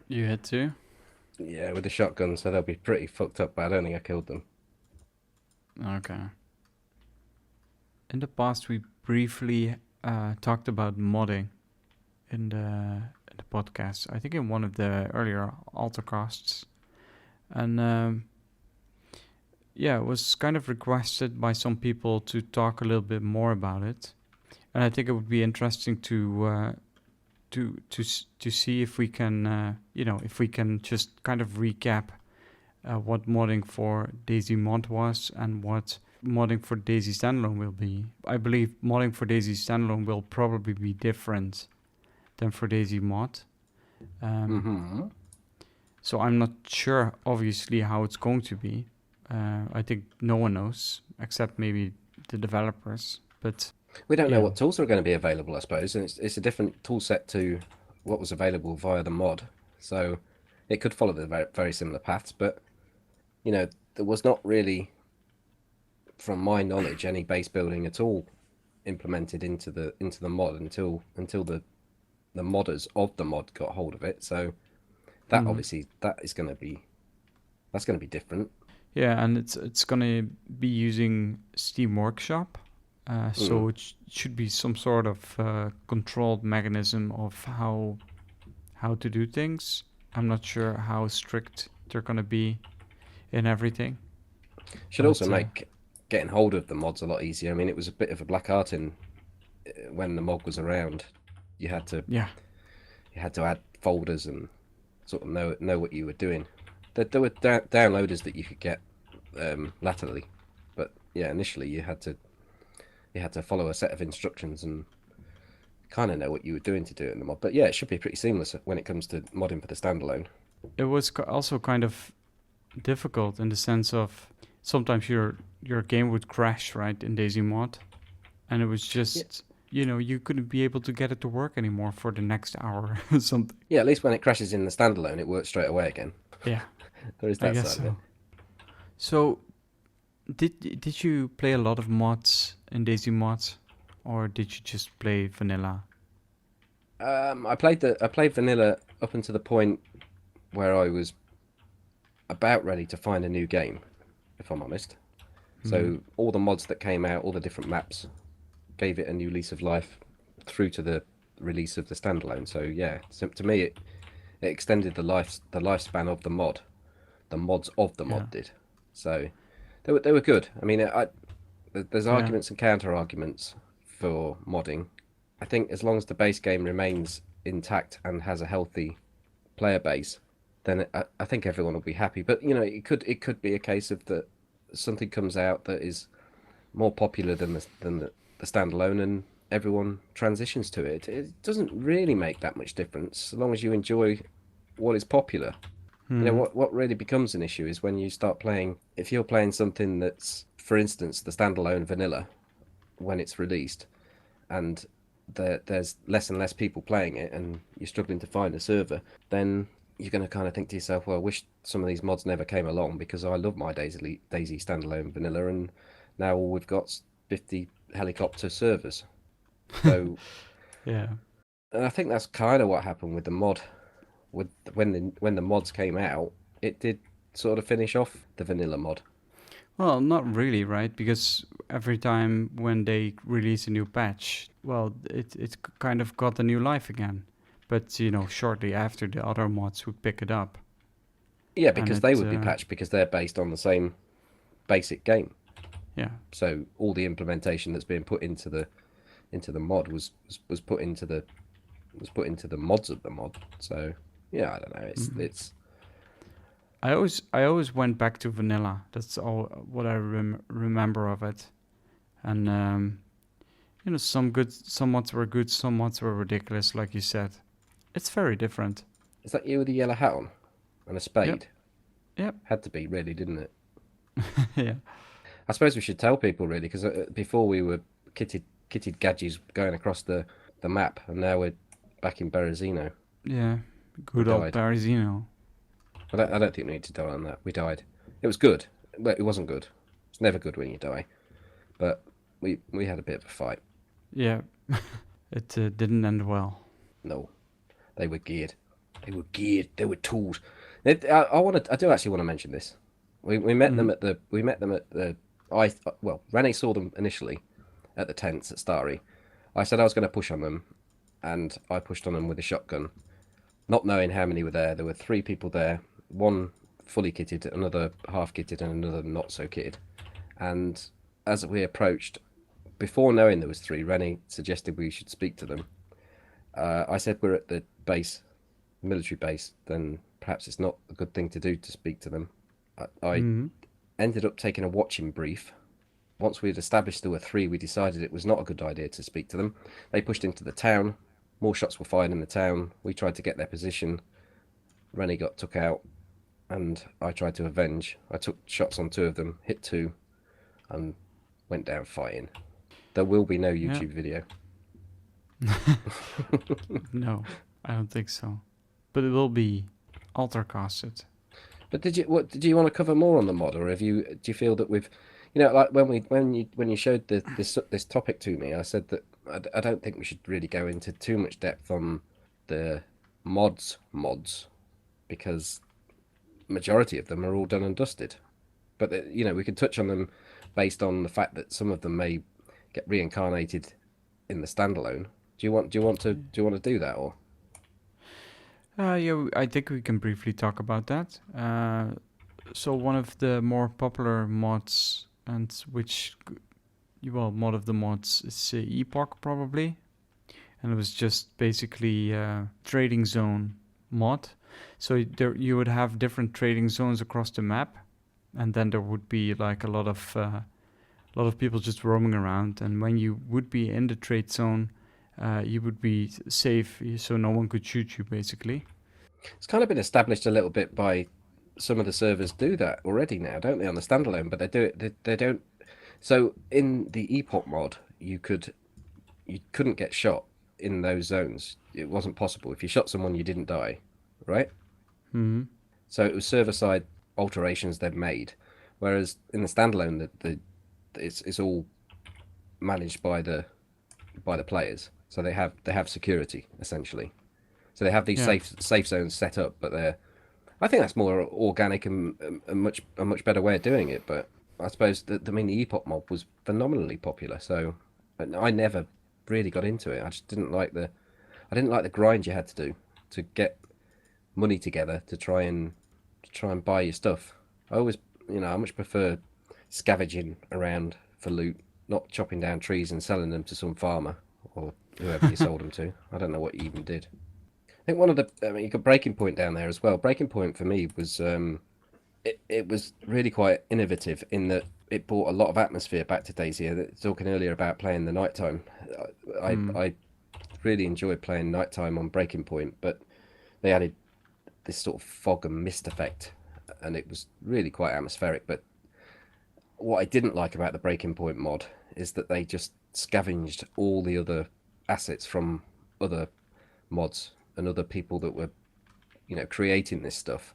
You hit too? Yeah, with the shotgun, so they'll be pretty fucked up, but I don't think I killed them. Okay. In the past, we briefly talked about modding in the podcast. I think in one of the earlier Altarcasts, and yeah, it was kind of requested by some people to talk a little bit more about it, and I think it would be interesting to see if we can if we can just kind of recap what modding for DayZ Mod was and what modding for DayZ Standalone will be. I believe modding for DayZ Standalone will probably be different than for DayZ Mod. So I'm not sure, obviously, how it's going to be. I think no one knows, except maybe the developers. But We don't know yeah. what tools are going to be available, I suppose, and it's a different tool set to what was available via the mod. So it could follow the very similar paths, but there was not really, from my knowledge, any base building at all implemented into the mod until the modders of the mod got hold of it. So that obviously that's going to be different. Yeah, and it's gonna be using Steam Workshop, so it should be some sort of controlled mechanism of how to do things. I'm not sure how strict they're gonna be in everything. Should also make getting hold of the mods a lot easier. I mean, it was a bit of a black art in when the mod was around. You had to add folders and sort of know what you were doing. There were downloaders that you could get laterally, but yeah, initially you had to follow a set of instructions and kind of know what you were doing to do it in the mod. But yeah, it should be pretty seamless when it comes to modding for the standalone. It was also kind of difficult in the sense of sometimes your game would crash, right, in DayZ mod, and it was just you couldn't be able to get it to work anymore for the next hour or something. Yeah, at least when it crashes in the standalone, it works straight away again. Yeah, There is I that guess side of it. So, did you play a lot of mods in DayZ mods, or did you just play vanilla? I played vanilla up until the point where I was about ready to find a new game, if I'm honest. So all the mods that came out, all the different maps, gave it a new lease of life through to the release of the standalone. So yeah, to me it extended the lifespan of the mods of the mod did. So they were good. I mean, there's arguments and counter arguments for modding. I think as long as the base game remains intact and has a healthy player base, then I think everyone will be happy. But you know, it could be a case of that something comes out that is more popular than the standalone, and everyone transitions to it. It doesn't really make that much difference as long as you enjoy what is popular. You know, what really becomes an issue is when you start playing. If you're playing something that's, for instance, the standalone vanilla when it's released, and there's less and less people playing it, and you're struggling to find a server, then you're going to kind of think to yourself, well, I wish some of these mods never came along, because I love my DayZ standalone vanilla, and now all we've got's 50 helicopter servers. So Yeah. And I think that's kind of what happened with the mod. When the mods came out, it did sort of finish off the vanilla mod. Well, not really, right? Because every time when they release a new patch, well, it kind of got a new life again. But, shortly after, the other mods would pick it up. Yeah, because they would be patched because they're based on the same basic game. Yeah. So all the implementation that's being put into the mod was put into the mods of the mod. So yeah, I don't know. It's. I always went back to vanilla. That's all what I remember of it. And some mods were good, some mods were ridiculous, like you said. It's very different. Is that you with a yellow hat on and a spade? Yep. Had to be, really, didn't it? Yeah. I suppose we should tell people, really, because before we were kitted gadgets going across the map, and now we're back in Berezino. Yeah, good old Berezino. I don't think we need to die on that. We died. It was good. Well, it wasn't good. It's never good when you die. But we had a bit of a fight. Yeah, it didn't end well. No, they were geared. They were geared. They were tools. I do actually want to mention this. We met them at the. René saw them initially at the tents at Starry. I said I was going to push on them, and I pushed on them with a shotgun, not knowing how many were there. There were 3 people there. One fully kitted, another half kitted, and another not so kitted. And as we approached, before knowing there was 3, René suggested we should speak to them. I said we're at the base, military base, then perhaps it's not a good thing to do to speak to them. I ended up taking a watching brief. Once we had established there were 3, we decided it was not a good idea to speak to them. They pushed into the town. More shots were fired in the town. We tried to get their position. René got took out, and I tried to avenge. I took shots on 2 of them, hit 2, and went down fighting. There will be no YouTube video. No, I don't think so. But it will be Altarcasted. But did you want to cover more on the mod, or do you feel that we've, like when you showed this topic to me, I said that I don't think we should really go into too much depth on the mods, because majority of them are all done and dusted. But we can touch on them based on the fact that some of them may get reincarnated in the standalone. Do you want to do that, or? Yeah, I think we can briefly talk about that. So one of the more popular mods, and mod of the mods is Epoch, probably. And it was just basically a trading zone mod. So you would have different trading zones across the map, and then there would be like a lot of people just roaming around. And when you would be in the trade zone, you would be safe, so no one could shoot you, basically. It's kind of been established a little bit by some of the servers do that already now, don't they, on the standalone? But they do it. They don't. So in the Epoch mod, you couldn't get shot in those zones. It wasn't possible. If you shot someone, you didn't die, right? Hmm. So it was server side alterations they've made, whereas in the standalone, it's all managed by the players. So they have security essentially. So they have these Yeah. safe zones set up, but they're I think that's more organic and a much better way of doing it. But I suppose the Epoch mod was phenomenally popular, so I never really got into it. I just didn't like the grind you had to do to get money together to try and buy your stuff. I always, I much prefer scavenging around for loot, not chopping down trees and selling them to some farmer or whoever you sold them to. I don't know what you even did. I think one of you got Breaking Point down there as well. Breaking Point for me was it was really quite innovative in that it brought a lot of atmosphere back to DayZ. Talking earlier about playing the nighttime, I Mm. I really enjoyed playing nighttime on Breaking Point, but they added this sort of fog and mist effect, and it was really quite atmospheric. But what I didn't like about the Breaking Point mod is that they just scavenged all the other assets from other mods and other people that were creating this stuff,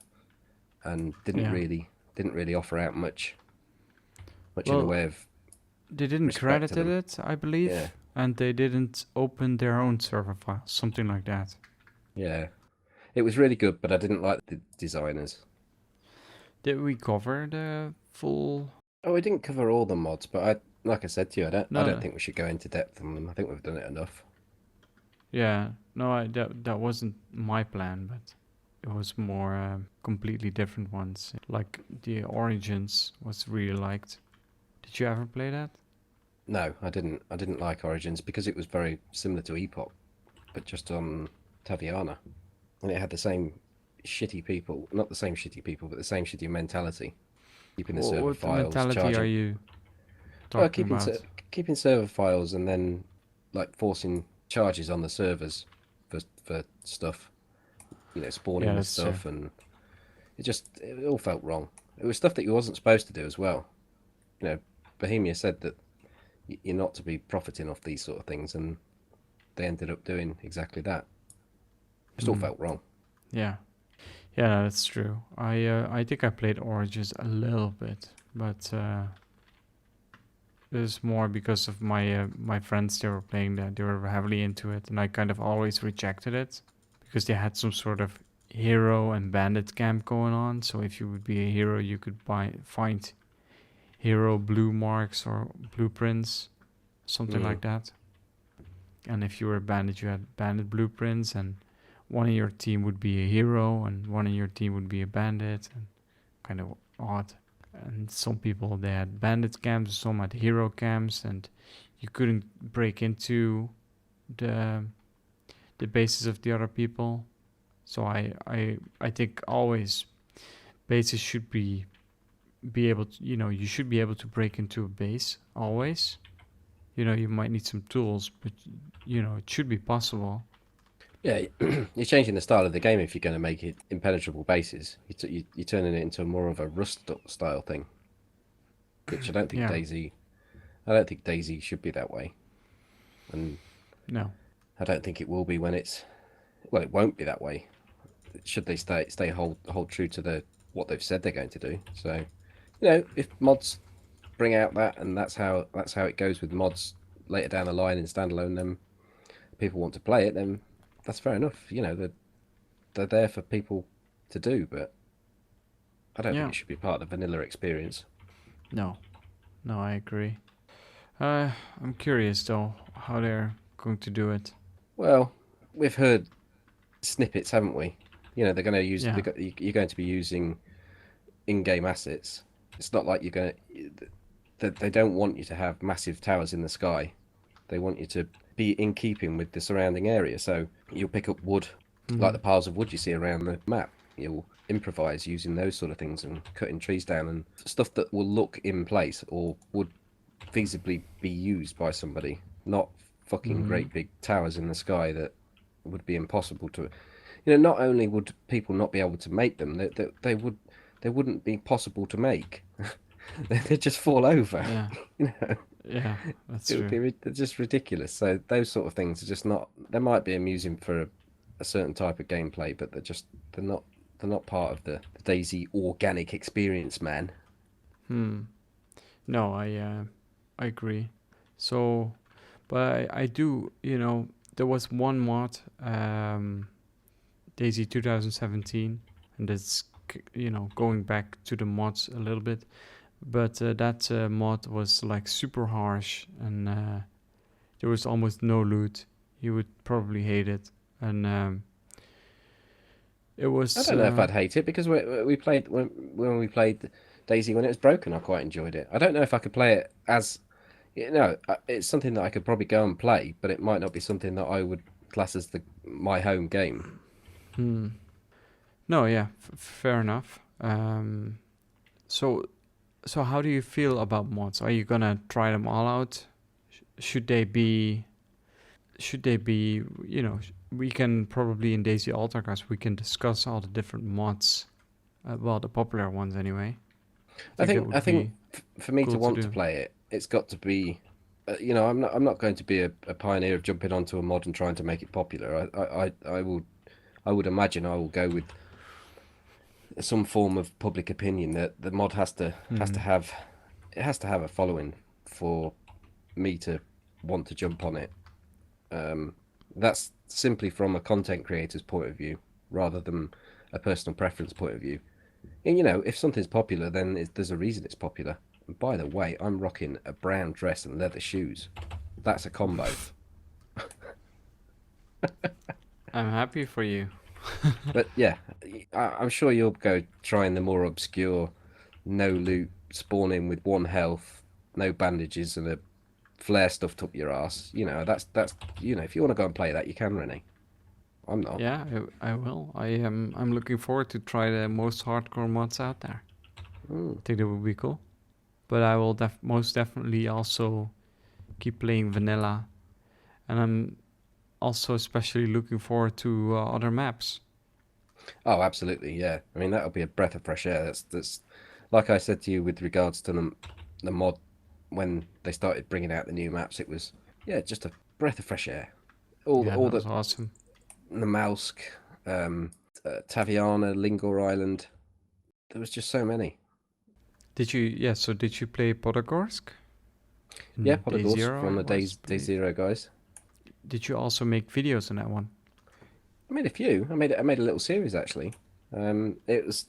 and didn't Yeah. really didn't really offer out much in the Well, way of they didn't respect to credit them. it, I Yeah, believe, and they didn't open their own server files, something like that. yeah, it was really good, but I didn't like the designers. Did we cover the full? Oh, we didn't cover all the mods, but like I said to you, I No, don't no. think we should go into depth on them. I think we've done it enough. Yeah, no, that wasn't my plan, but it was more completely different ones. Like the Origins was really liked. Did you ever play that? No, I didn't. I didn't like Origins because it was very similar to Epoch, but just on Taviana, and it had the same shitty people, not the same shitty people, but the same shitty mentality. Keeping the server What files, mentality are charging, you well, talking about? keeping server files, and then like forcing charges on the servers for stuff, Yeah, spawning with that's true. stuff, and it all felt wrong. It was stuff that you wasn't supposed to do as well. You know, Bohemia said that you're not to be profiting off these sort of things, and they ended up doing exactly that. It just all Mm, felt wrong. yeah, yeah, that's true. I think I played Origins a little bit, but it was more because of my friends. They were playing that. They were heavily into it, and I kind of always rejected it because they had some sort of hero and bandit camp going on. So if you would be a hero, you could find hero blue marks or blueprints, something Mm. like that. And if you were a bandit, you had bandit blueprints, and one in your team would be a hero, and one in your team would be a bandit, and kind of odd. And some people they had bandit camps, some had hero camps, and you couldn't break into the the bases of the other people. So I think always bases should be able to, you should be able to break into a base always. You might need some tools, but it should be possible. Yeah, you're changing the style of the game if you're going to make it impenetrable bases. You're turning it into more of a Rust style thing, which Yeah. I don't think DayZ should be that way, and No. I don't think it will be when well, it won't be that way. Should they hold true to what they've said they're going to do? So, if mods bring out that, and that's how it goes with mods later down the line in standalone, then people want to play it, then that's fair enough. They're there for people to do, but I don't think Yeah. it should be part of the vanilla experience. No. No, I agree. I'm curious though how they're going to do it. Well, we've heard snippets, haven't we? They're going to use Yeah. you're going to be using in-game assets. It's not like they don't want you to have massive towers in the sky. They want you to be in keeping with the surrounding area. So you'll pick up wood, like Hmm. the piles of wood you see around the map. You'll improvise using those sort of things and cutting trees down and stuff that will look in place or would feasibly be used by somebody, not fucking Mm-hmm. great big towers in the sky that would be impossible to. Not only would people not be able to make them, they wouldn't be possible to make. They'd just fall over. Yeah. you know, Yeah. That's it would true. be just ridiculous. So those sort of things are just not. They might be amusing for a certain type of gameplay, but they're not they're not part of the DayZ organic experience, man. Hmm. No, I agree. So, but I do, there was one mod, Daisy 2017, and that's going back to the mods a little bit, but that mod was like super harsh, and there was almost no loot. You would probably hate it, and it I was don't know if I'd hate it because we played when we played DayZ when it was broken. I quite enjoyed it. I don't know if I could play it as it's something that I could probably go and play, but it might not be something that I would class as the my home game. hmm. No, yeah, fair enough. So So how do you feel about mods? Are you gonna try them all out? Should they be? Should they be? We can probably in DayZ Altarcast we can discuss all the different mods. Well, the popular ones anyway. I I think that think I would think be for me to cool to want to do. play it, it's got to be. I'm not going to be a pioneer of jumping onto a mod and trying to make it popular. I would imagine I will go with some form of public opinion that the mod has to Hmm. have it has to have a following for me to want to jump on it. Um, that's simply from a content creator's point of view rather than a personal preference point of view. And if something's popular, then there's a reason it's popular. And by the way, I'm rocking a brown dress and leather shoes. That's a combo. I'm happy for you. But yeah, I'm sure you'll go trying the more obscure, no loot, spawn in with one health, no bandages, and a flare stuffed up your ass. If you want to go and play that, you can, René. I'm not. Yeah, I will. I'm looking forward to try the most hardcore mods out there. Mm. I think that would be cool. But I will most definitely also keep playing vanilla, and I'm also especially looking forward to other maps. Oh, absolutely, yeah. I mean, that'll be a breath of fresh air. That's like I said to you with regards to the mod when they started bringing out the new maps. It was just a breath of fresh air. Yeah, All that was awesome. the Mausk, um, Taviana, Lingor Island. There was just so many. Did you? Yeah. So did you play Podagorsk Yeah, in Day Podagorsk Zero? from I the was. Day Zero guys. Did you also make videos on that one? I made a few. I made a little series actually. It was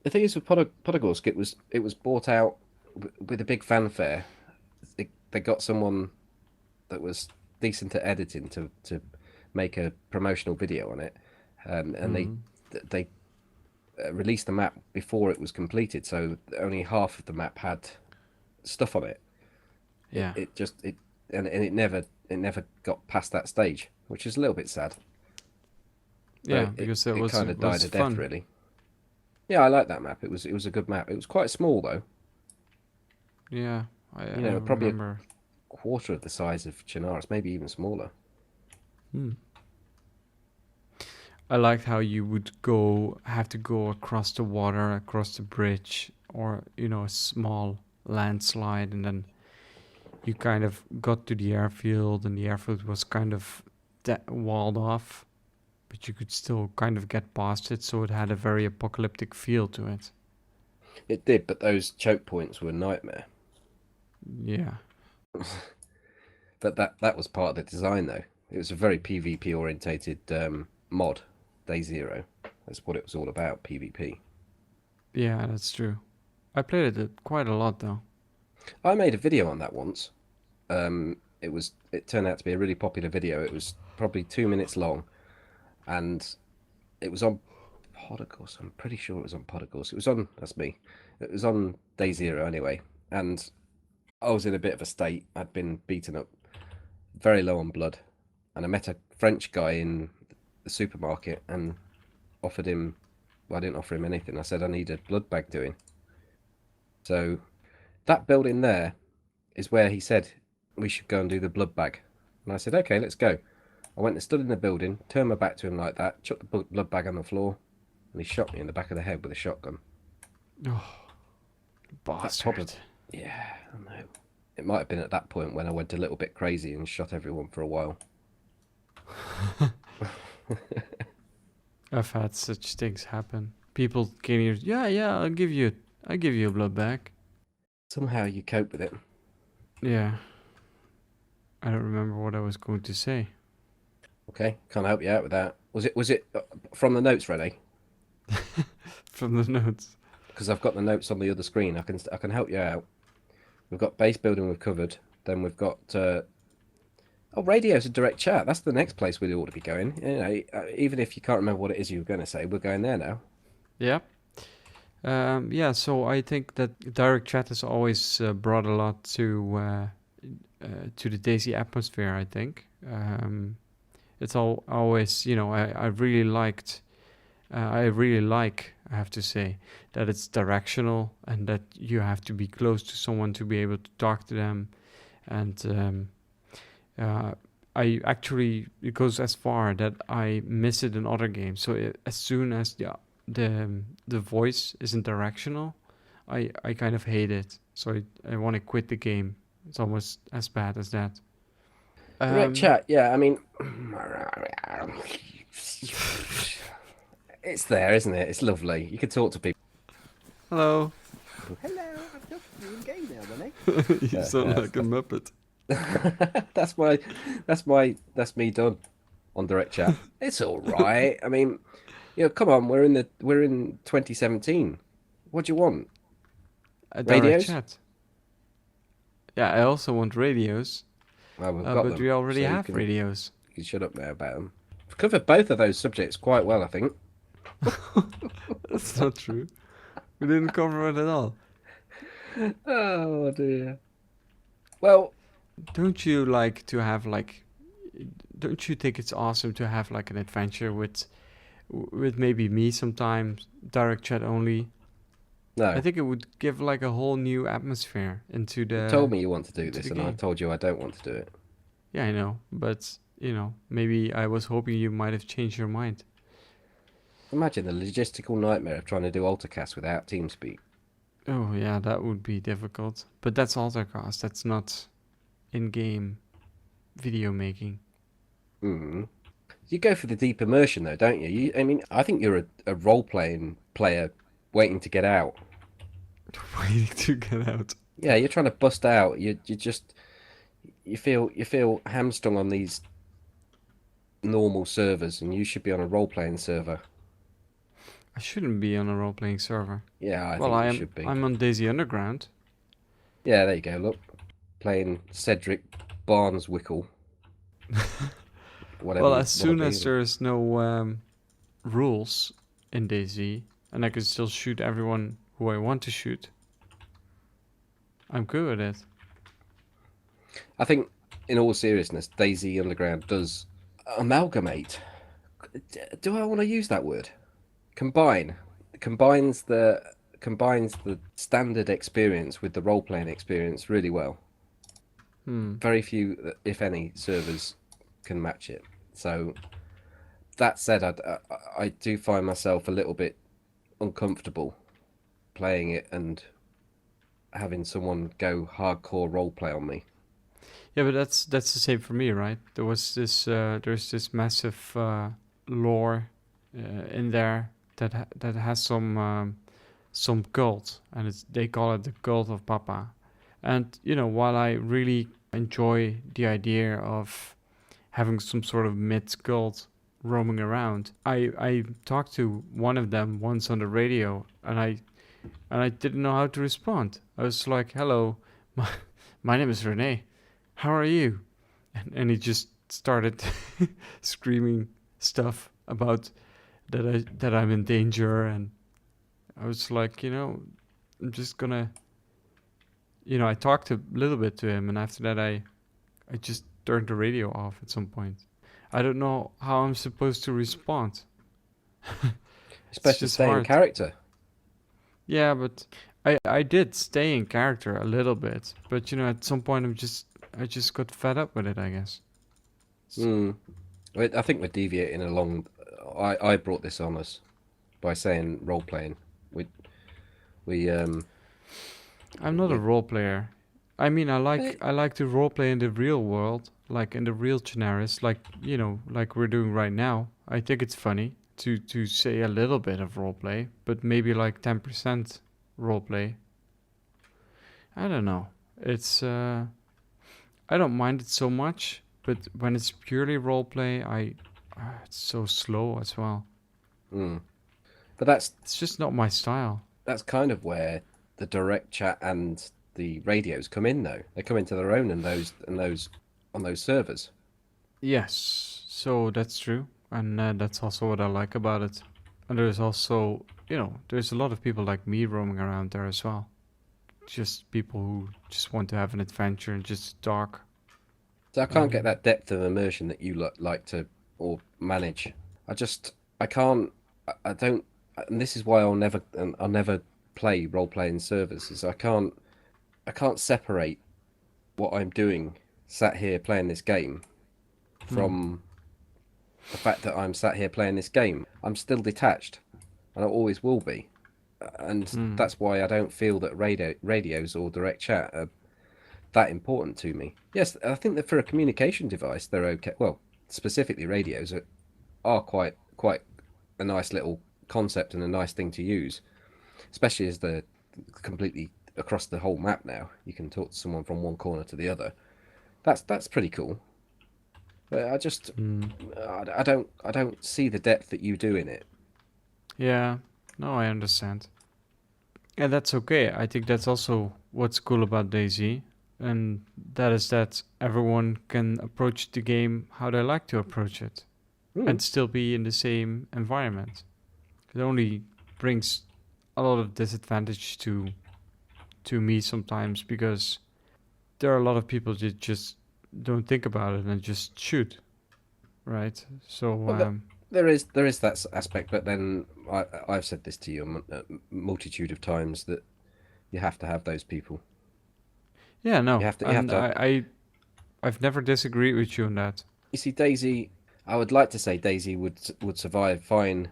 the thing is with Podagorsk. It was bought out with a big fanfare. They got someone that was decent at editing to make a promotional video on it, and Hmm. they released the map before it was completed, so only half of the map had stuff on it. Yeah. It just it and it never got past that stage, which is a little bit sad. But Yeah, because it it was kind it of died was a death, fun. really. Yeah, I like that map. It was a good map. It was quite small though. Yeah, I Probably a remember. quarter of the size of Chinaris, maybe even smaller. Hmm. I liked how you would have to go across the water, across the bridge, or a small landslide, and then you kind of got to the airfield, and the airfield was kind of walled off, but you could still kind of get past it, so it had a very apocalyptic feel to it. It did, but those choke points were a nightmare. Yeah. But that was part of the design, though. It was a very PvP orientated mod, Day Zero. That's what it was all about, PvP. Yeah, that's true. I played it quite a lot though. I made a video on that once. It turned out to be a really popular video. It was probably 2 minutes long, and it was on Podagorsk. I'm pretty sure it was on Podagorsk. It was on that's me. It was on Day Zero anyway, and I was in a bit of a state. I'd been beaten up, very low on blood, and I met a French guy in the supermarket and offered him. Well, I didn't offer him anything. I said I need a blood bag doing. So that building there is where he said we should go and do the blood bag. And I said, okay, let's go. I went and stood in the building, turned my back to him like that, chucked the blood bag on the floor, and he shot me in the back of the head with a shotgun. Oh, That probably, bastard. yeah, I know. It might have been at that point when I went a little bit crazy and shot everyone for a while. I've had such things happen. People can hear, yeah, I'll give you a blood bag. Somehow you cope with it. Yeah. I don't remember what I was going to say. Okay, can't help you out with that. Was it from the notes, René? From the notes. Because I've got the notes on the other screen. I can help you out. We've got base building we've covered. Then we've got radios and direct chat. That's the next place we ought to be going. You know, even if you can't remember what it is you were going to say, we're going there now. Yeah. Yeah, so I think that direct chat has always brought a lot to the DayZ atmosphere, I think. It's always, I really liked, I have to say, that it's directional and that you have to be close to someone to be able to talk to them. And I actually, it goes as far that I miss it in other games. So as soon as the voice isn't directional, I kind of hate it. So I want to quit the game. It's almost as bad as that. Direct chat, yeah. I mean, it's there, isn't it? It's lovely. You can talk to people. Hello. Hello, I've got you in game now, René. You sound like a muppet. That's me done on direct chat. It's all right. I mean, come on, we're in 2017. What do you want? A direct Radios? chat. Yeah, I also want radios, Well, we've got but them, we already so have radios. you can shut up now about them. We've covered both of those subjects quite well, I think. That's not true. We didn't cover it at all. Oh dear. Well, Don't you like to have like? Don't you think it's awesome to have like an adventure with maybe me sometimes, direct chat only? no. I think it would give like a whole new atmosphere into You told the me you want to do into this, the and I game. told you I don't want to do it. Yeah, I know, but maybe I was hoping you might have changed your mind. Imagine the logistical nightmare of trying to do Altarcast without TeamSpeak. Oh yeah, that would be difficult. But that's Altercast. That's not in-game video making. Mm. You go for the deep immersion, though, don't you? I mean, I think you're a role-playing player waiting to get out. Waiting to get out. Yeah, you're trying to bust out. You feel hamstrung on these normal servers, and you should be on a role-playing server. I shouldn't be on a role-playing server. Yeah, I Well, think I you am. should be. I'm on DayZ Underground. Yeah, there you go. Look, playing Cedric Barneswickle, whatever Well, you as want soon to as be. there's no rules in DayZ, and I can still shoot everyone who I want to shoot, I'm good with it. I think, in all seriousness, DayZ Underground does amalgamate. Do I want to use that word? Combine. Combines the standard experience with the role playing experience really well. Very few, if any, servers can match it. So that said, I do find myself a little bit uncomfortable playing it and having someone go hardcore role play on me. Yeah, but that's the same for me, right? There's this massive lore in there that has some cult, and they call it the cult of Papa. And while I really enjoy the idea of having some sort of myth cult roaming around, I talked to one of them once on the radio, and I didn't know how to respond. I was like, "Hello, my name is René. How are you?" And he just started screaming stuff about that I'm in danger, and I was like, I'm just gonna, I talked a little bit to him, and after that, I just turned the radio off at some point. I don't know how I'm supposed to respond. It's It's best to just stay in hard. character. Yeah, but I did stay in character a little bit, but at some point I just got fed up with it, I guess. Hmm. I think we're deviating along. I brought this on us by saying role playing. We we I'm not a we. role player. I mean, eh, I like to role play in the real world, like in the real scenarios, like like we're doing right now. I think it's funny to say a little bit of role play, but maybe like 10% role play. I don't know. It's I don't mind it so much, but when it's purely role play, it's so slow as well. Mm. But It's just not my style. that's kind of where the direct chat and the radios come in, though. They come into their own in those on those servers. Yes, so that's true, and that's also what I like about it. And there's also, there's a lot of people like me roaming around there as well. Just people who just want to have an adventure and just talk. So I can't get Um, that depth of immersion that you like to or manage. I can't I don't and this is why I'll never play role playing servers is I can't separate what I'm doing sat here playing this game hmm, from the fact that I'm sat here playing this game. I'm still detached and I always will be. And hmm, that's why I don't feel that radios or direct chat are that important to me. Yes, I think that for a communication device, they're okay. Well, specifically radios are quite a nice little concept and a nice thing to use, especially as they're completely across the whole map now. You can talk to someone from one corner to the other. That's pretty cool. But hmm. I don't see the depth that you do in it. Yeah, no, I understand. And that's okay. I think that's also what's cool about DayZ, and that is that everyone can approach the game how they like to approach it, Hmm. and still be in the same environment. It only brings a lot of disadvantage to me sometimes because there are a lot of people that just don't think about it and just shoot, right? So Well, there is that aspect, but then I've said this to you a multitude of times that you have to have those people. yeah, no, You have and to. I've never disagreed with you on that. You see, DayZ. I would like to say DayZ would survive fine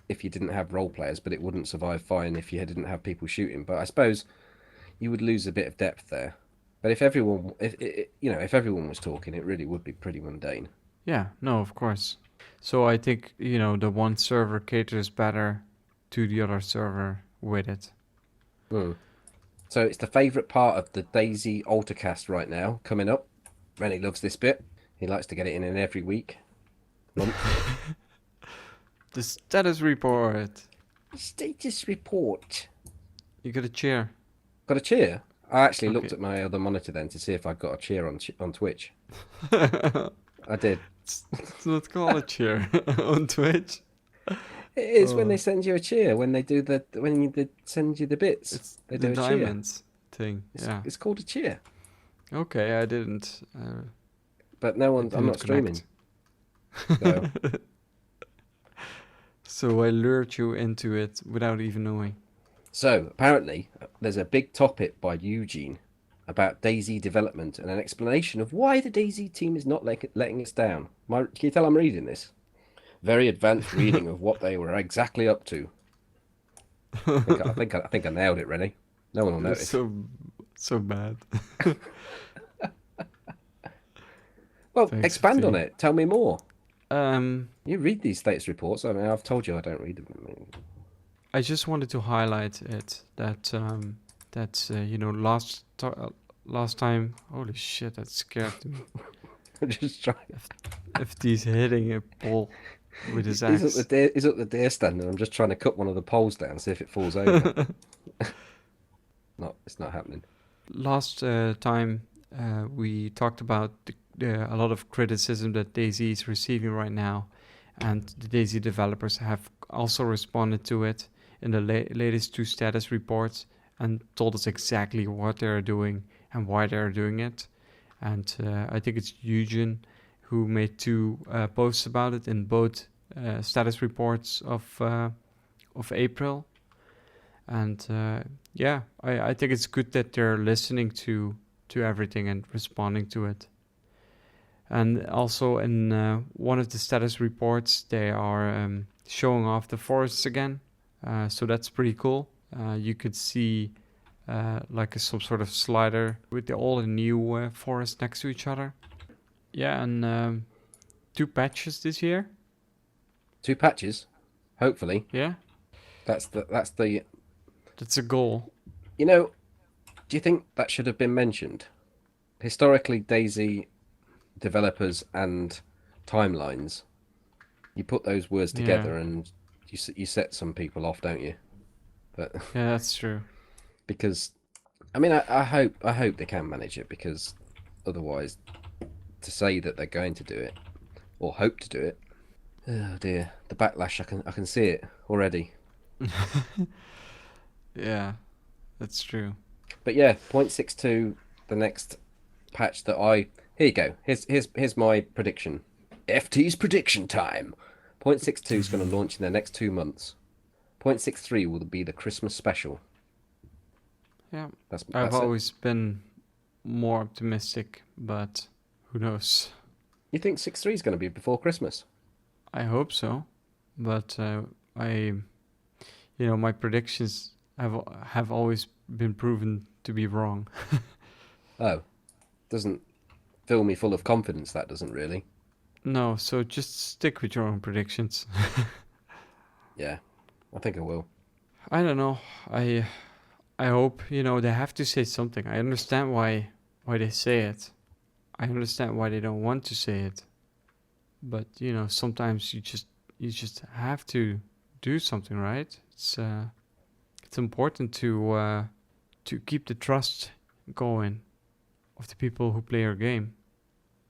if you didn't have role players, but it wouldn't survive fine if you didn't have people shooting. But I suppose you would lose a bit of depth there. But if everyone was talking, it really would be pretty mundane. Yeah, no, of course. So I think the one server caters better to the other server with it. Hmm. So it's the favourite part of the DayZ Altarcast right now, coming up. René loves this bit. He likes to get it in every week, month. The status report. Status report. You got a chair. Got a cheer? I actually looked Okay. at my other monitor then to see if I got a cheer on Twitch. I did. It's not called a chair on Twitch. It is when they Oh, send you a cheer. When they send you the bits, it's they the do a cheer. diamonds thing. Yeah. It's called a cheer. Okay, I didn't. But no I one's. I'm didn't not streaming, connect. so So I lured you into it without even knowing. apparently there's a big topic by Eugene about DayZ development and an explanation of why the DayZ team is not letting us down. Can you tell I'm reading this? Very advanced reading of what they were exactly up to. I think I nailed it, Rennie. No one will It's notice. so bad. Well, Thanks, expand on FT. it. Tell me more. Um, You read these status reports. I mean, I've told you I don't read them. I just wanted to highlight it that last time. Holy shit, that scared me. I'm just trying. FT's hitting a pole with his axe. He's up the deer stand, and I'm just trying to cut one of the poles down, see if it falls over. It's not happening. Last time we talked about a lot of criticism that DayZ is receiving right now, and the DayZ developers have also responded to it in the latest two status reports and told us exactly what they're doing and why they're doing it. And I think it's Eugene who made two posts about it in both status reports of April. And yeah, I think it's good that they're listening to everything and responding to it. And also in one of the status reports, they are showing off the forests again. So that's pretty cool. You could see like some sort of slider with the old and new forest next to each other. Yeah, and 2 patches this year. 2 patches, hopefully. Yeah, That's the. that's a goal. You know, do you think that should have been mentioned? Historically, DayZ developers and timelines, you put those words Yeah, together and you set some people off, don't you? But yeah, that's true. because I mean, I hope they can manage it, because otherwise, to say that they're going to do it or hope to do it, oh dear, the backlash, I can see it already. Yeah, that's true. But yeah, 0.62, the next patch that here you go. Here's my prediction. FT's prediction time. 0.62 is going to launch in the next 2 months. 0.63 will be the Christmas special. Yeah, That's I've it. always been more optimistic, but who knows? You think 6.3 is going to be before Christmas? I hope so, but my predictions have always been proven to be wrong. Oh, doesn't fill me full of confidence, that doesn't really. No, so just stick with your own predictions. Yeah, I think I will. I don't know. I hope they have to say something. I understand why they say it. I understand why they don't want to say it. But sometimes you just have to do something, right? It's important to keep the trust going of the people who play your game.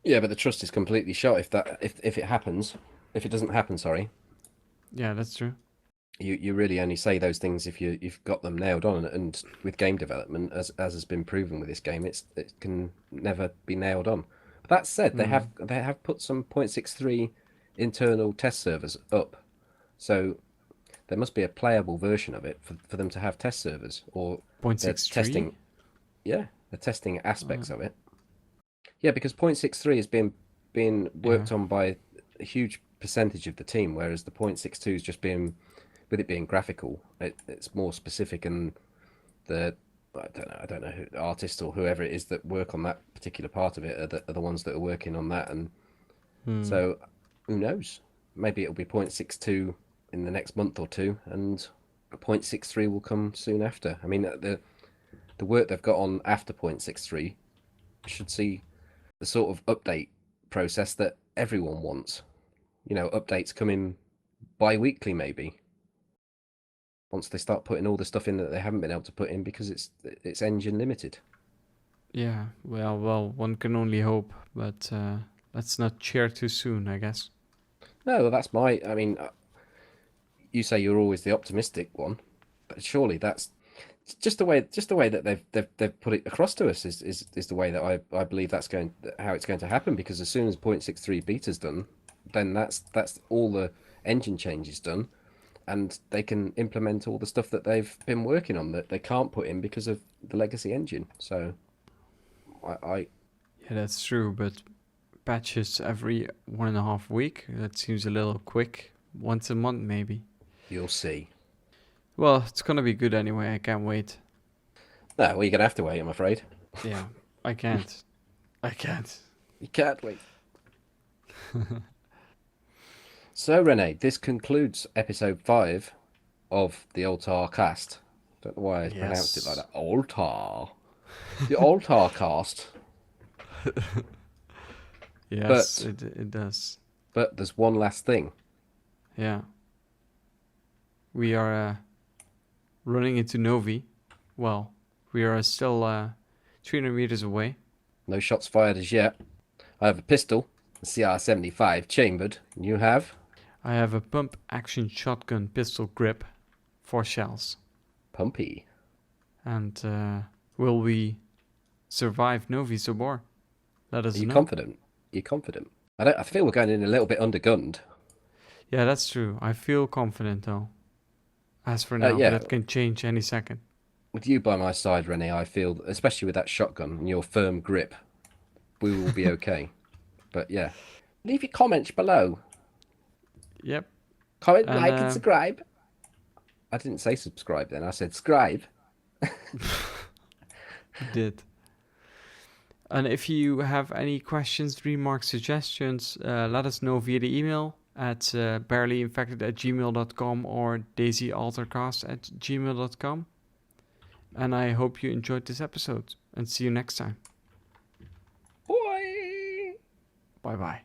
Yeah, but the trust is completely shot if it happens. If it doesn't happen, sorry. Yeah, that's true. You really only say those things if you've got them nailed on, and with game development, as has been proven with this game, it can never be nailed on. But that said, they have put some 0.63 internal test servers up, so there must be a playable version of it for them to have test servers, or they're 0.63? testing. Yeah, they're testing aspects of it. Yeah, because 0.63 is being worked on by a huge percentage of the team, whereas the 0.62 is just being, with it being graphical, it's more specific, and I don't know who, the artists or whoever it is that work on that particular part of it are the ones that are working on that, and so who knows? Maybe it'll be 0.62 in the next month or two, and 0.63 will come soon after. I mean, the work they've got on after 0.63 should see the sort of update process that everyone wants. Updates coming bi-weekly maybe, once they start putting all the stuff in that they haven't been able to put in because it's engine limited. Yeah, well, one can only hope, but let's not cheer too soon, I guess. No, that's I mean, you say you're always the optimistic one, but surely that's just the way that they've put it across to us is the way that I believe how it's going to happen, because as soon as 0.63 beta's done, then that's all the engine changes done, and they can implement all the stuff that they've been working on that they can't put in because of the legacy engine. So I Yeah, that's true, but patches every 1.5 week, that seems a little quick. Once a month, maybe. you'll see. Well, it's gonna be good anyway. I can't wait. No, well, you're gonna have to wait, I'm afraid. Yeah, I can't. I can't. You can't wait. So, René, this concludes episode 5 of the Altarcast. Don't know why I pronounced it like that. Altar. The Altarcast. Yes, it does. But there's one last thing. Yeah. We are running into Novi. Well, we are still 300 meters away. No shots fired as yet. I have a pistol, a CR-75 chambered. And you have? I have a pump action shotgun pistol grip, 4 shells. Pumpy. And will we survive Novi Sobor? Let us Are you know. confident? You're confident? I feel we're going in a little bit undergunned. Yeah, that's true. I feel confident though. As for now, yeah. that can change any second. With you by my side, René, I feel, especially with that shotgun and your firm grip, we will be okay. But yeah, leave your comments below. Yep. Comment, And like, and subscribe. I didn't say subscribe then. I said scribe. you did. And if you have any questions, remarks, suggestions, let us know via the email at barelyinfected@gmail.com or DayZ Altarcast@gmail.com. And I hope you enjoyed this episode and see you next time. Bye. Bye bye.